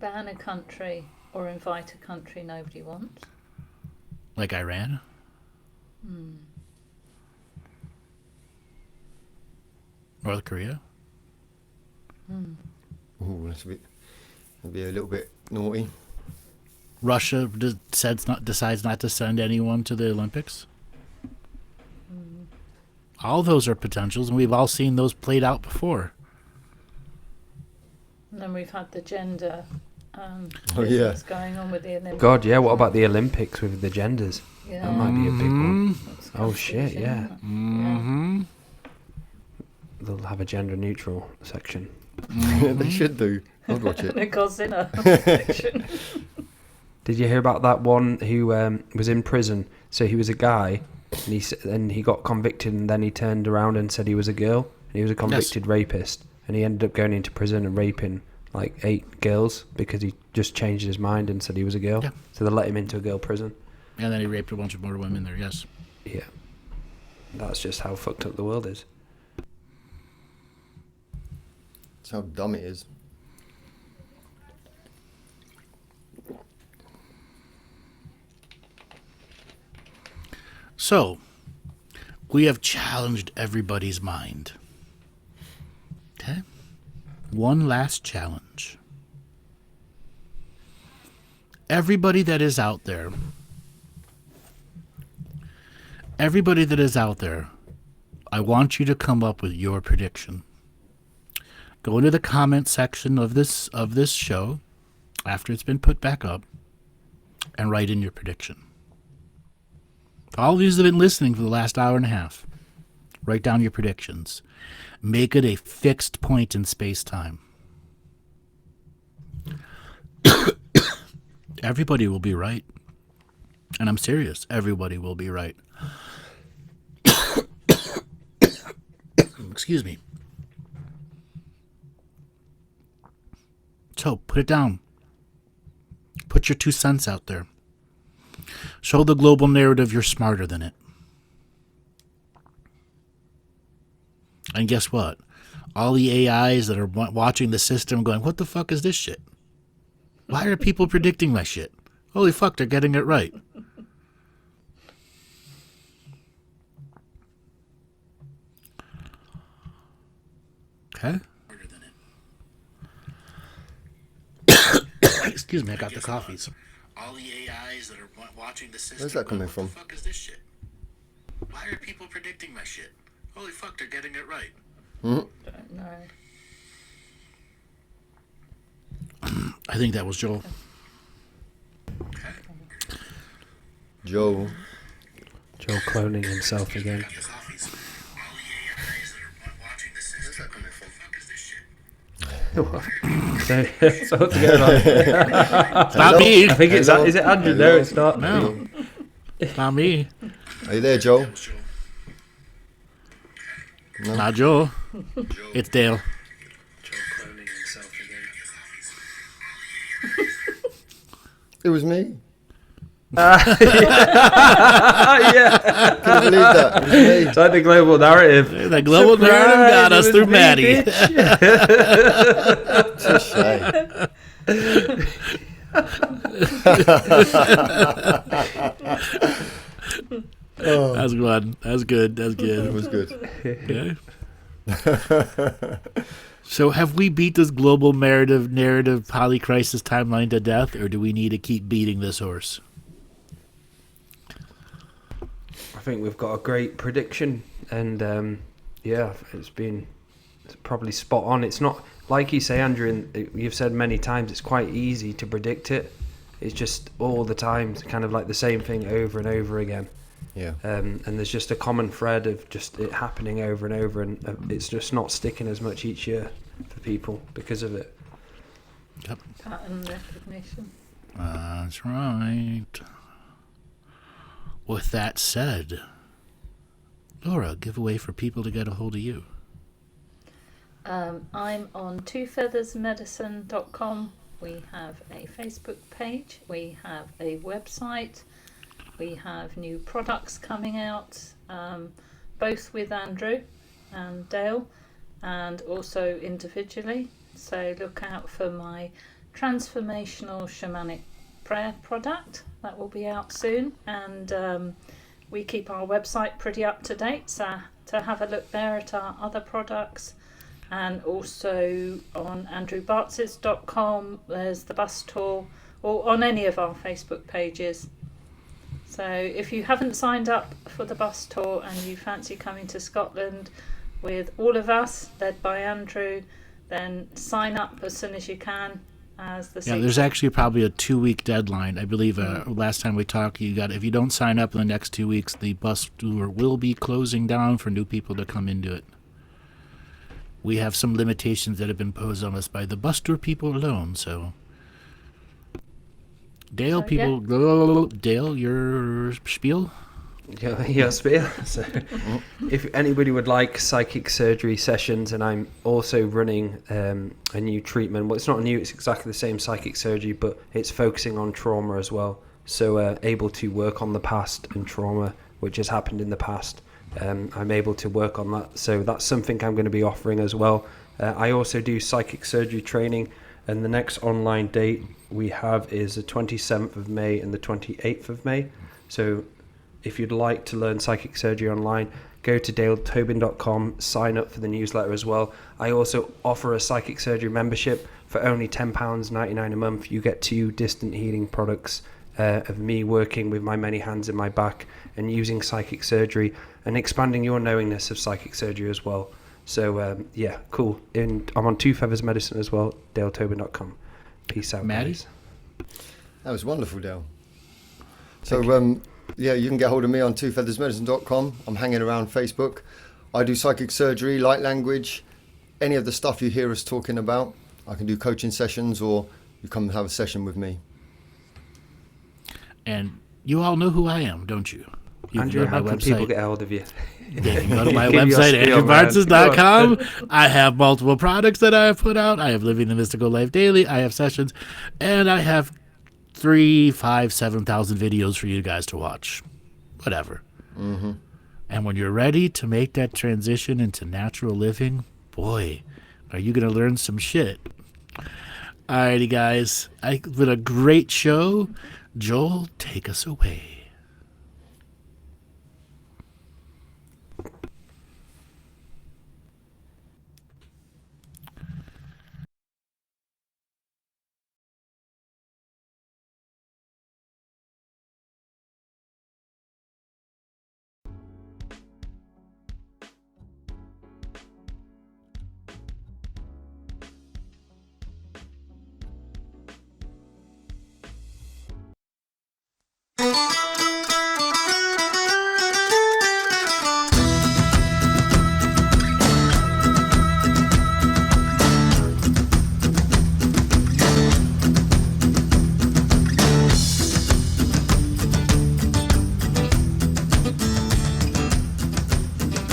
ban a country or invite a country nobody wants. Like Iran? North Korea? Ooh, that's a bit. It'd be a little bit naughty. Russia decides not to send anyone to the Olympics. All those are potentials, and we've all seen those played out before. And then we've had the gender Oh, yeah. business going on with the Olympics. God, yeah. What about the Olympics with the genders? Yeah. That might be a big one. That's Oh shit, confusing, yeah. isn't it? Mm-hmm. They'll have a gender neutral section. They should do. I'd watch Yeah. it. The Godzilla section. Did you hear about that one who was in prison? So he was a guy, and he got convicted, and then he turned around and said he was a girl. And he was a convicted rapist, and he ended up going into prison and raping like 8 girls because he just changed his mind and said he was a girl. Yeah. So they let him into a girl prison. And then he raped a bunch of more women there, yes. Yeah, that's just how fucked up the world is. That's how dumb it is. So, we have challenged everybody's mind. Okay? One last challenge. Everybody that is out there, I want you to come up with your prediction. Go into the comment section of this show after it's been put back up and write in your prediction. All of you that have been listening for the last hour and a half, write down your predictions. Make it a fixed point in space-time. Everybody will be right. And I'm serious. Everybody will be right. Excuse me. So, put it down. Put your 2 cents out there. Show the global narrative you're smarter than it. And guess what? All the AIs that are watching the system going, what the fuck is this shit? Why are people predicting my shit? Holy fuck, they're getting it right. Okay? Excuse me, I got the coffees. All the AIs that are watching the system. Where's that coming from? What the fuck is this shit? Why are people predicting my shit? Holy fuck, they're getting it right. Don't know. I think that was Joel. Joe. Joe cloning himself again. So what's going on? It's not me. I think it's is it Andrew? No, it's not. No. It's not me. Are you there, Joe? Not Joel. It's Dale. It was me. Yeah. Can you believe that? It was me. It's like the global narrative. The global narrative got us through Maty. That's good. That's good. That's It good. was good. Okay. So have we beat this global narrative polycrisis timeline to death, or do we need to keep beating this horse? I think we've got a great prediction, and yeah, it's probably spot on. It's not like you say, Andrew, and you've said many times, it's quite easy to predict it. It's just all the time, it's kind of like the same thing over and over again. Yeah. And there's just a common thread of just it happening over and over, and it's just not sticking as much each year for people because of it. Yep. Pattern recognition. That's right. With that said, Laura, give away for people to get a hold of you. I'm on twofeathersmedicine.com. We have a Facebook page. We have a website. We have new products coming out, both with Andrew and Dale, and also individually. So look out for my transformational shamanic prayer product. That will be out soon. And we keep our website pretty up to date. So to have a look there at our other products. And also on andrewbartzis.com, there's the bus tour, or on any of our Facebook pages. So if you haven't signed up for the bus tour and you fancy coming to Scotland with all of us, led by Andrew, then sign up as soon as you can. There's actually probably a 2-week deadline. I believe last time we talked, if you don't sign up in the next 2 weeks, the bus tour will be closing down for new people to come into it. We have some limitations that have been imposed on us by the bus tour people alone, so... Dale, Dale, your spiel? Your spiel. So, if anybody would like psychic surgery sessions, and I'm also running a new treatment. Well, it's not new, it's exactly the same psychic surgery, but it's focusing on trauma as well. So able to work on the past and trauma, which has happened in the past. I'm able to work on that. So that's something I'm going to be offering as well. I also do psychic surgery training, and the next online date we have is the 27th of May and the 28th of May. So if you'd like to learn psychic surgery online, go to daletobin.com, sign up for the newsletter as well. I also offer a psychic surgery membership for only £10.99 a month. You get 2 distant healing products of me working with my many hands in my back and using psychic surgery and expanding your knowingness of psychic surgery as well. So cool. And I'm on Two Feathers Medicine as well, daletobin.com. Peace out, Maty? guys. That was wonderful, Dale. So you can get hold of me on twofeathersmedicine.com. I'm hanging around Facebook. I do psychic surgery, light language, any of the stuff you hear us talking about. I can do coaching sessions, or you come and have a session with me. And you all know who I am, don't you? Andrew, how can people get hold of you? They can go to my website, andrewbartzis.com. I have multiple products that I have put out. I have Living the Mystical Life Daily. I have sessions. And I have 3, 5, 7,000 videos for you guys to watch. Whatever. Mm-hmm. And when you're ready to make that transition into natural living, boy, are you going to learn some shit. Alrighty, guys. It's been a great show. Joel, take us away.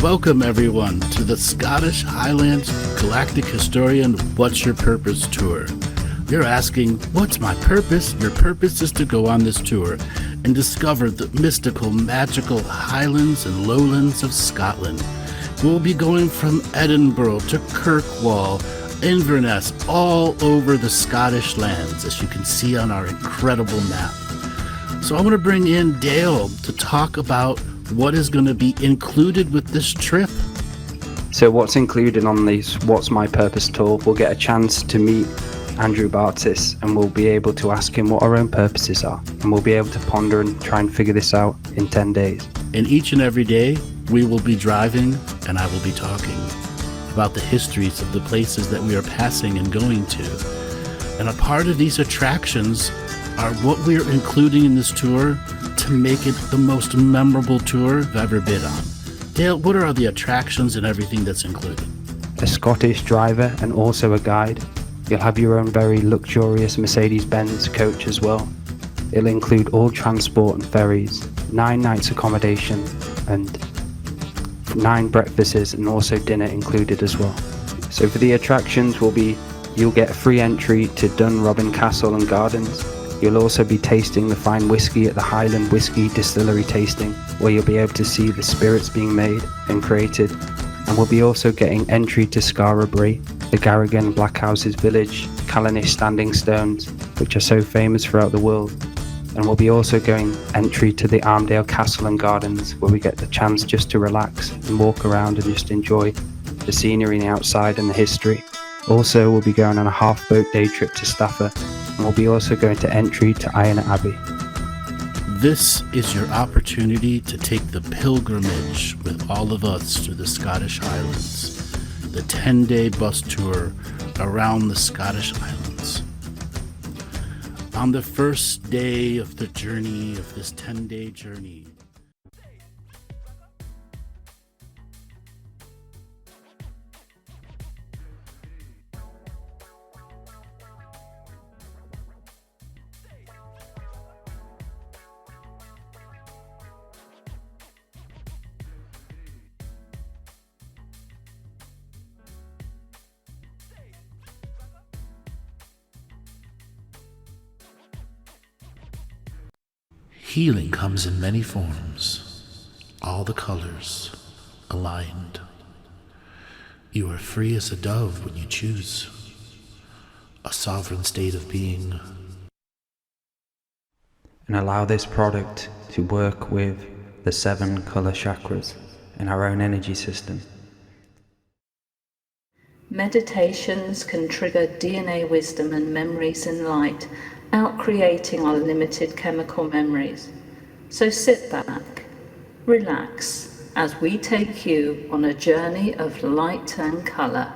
Welcome, everyone, to the Scottish Highlands Galactic Historian What's Your Purpose tour. You're asking, what's my purpose? Your purpose is to go on this tour and discover the mystical, magical highlands and lowlands of Scotland. We'll be going from Edinburgh to Kirkwall, Inverness, all over the Scottish lands, as you can see on our incredible map. So I want to bring in Dale to talk about what is going to be included with this trip. So what's included on this What's My Purpose tour, we'll get a chance to meet Andrew Bartzis, and we'll be able to ask him what our own purposes are, and we'll be able to ponder and try and figure this out in 10 days. And each and every day we will be driving, and I will be talking about the histories of the places that we are passing and going to. And a part of these attractions are what we are including in this tour to make it the most memorable tour I've ever been on. Dale, what are the attractions and everything that's included? A Scottish driver and also a guide. You'll have your own very luxurious Mercedes-Benz coach as well. It'll include all transport and ferries, 9 nights accommodation, and 9 breakfasts, and also dinner included as well. So for the attractions you'll get free entry to Dunrobin Castle and Gardens. You'll also be tasting the fine whiskey at the Highland Whiskey Distillery tasting, where you'll be able to see the spirits being made and created. And we'll be also getting entry to Scarabray, the Garrigan Blackhouses Village, Callanish Standing Stones, which are so famous throughout the world. And we'll be also going entry to the Armdale Castle and Gardens, where we get the chance just to relax and walk around and just enjoy the scenery and the outside and the history. Also, we'll be going on a half-boat day trip to Stafford, and we'll be also going to Entry to Iron Abbey. This is your opportunity to take the pilgrimage with all of us through the Scottish Highlands, the 10-day bus tour around the Scottish Highlands. On the first day of the journey of this 10-day journey, healing comes in many forms, all the colors aligned. You are free as a dove when you choose, a sovereign state of being. And allow this product to work with the 7 color chakras in our own energy system. Meditations can trigger DNA wisdom and memories in light, out-creating our limited chemical memories. So sit back, relax, as we take you on a journey of light and colour.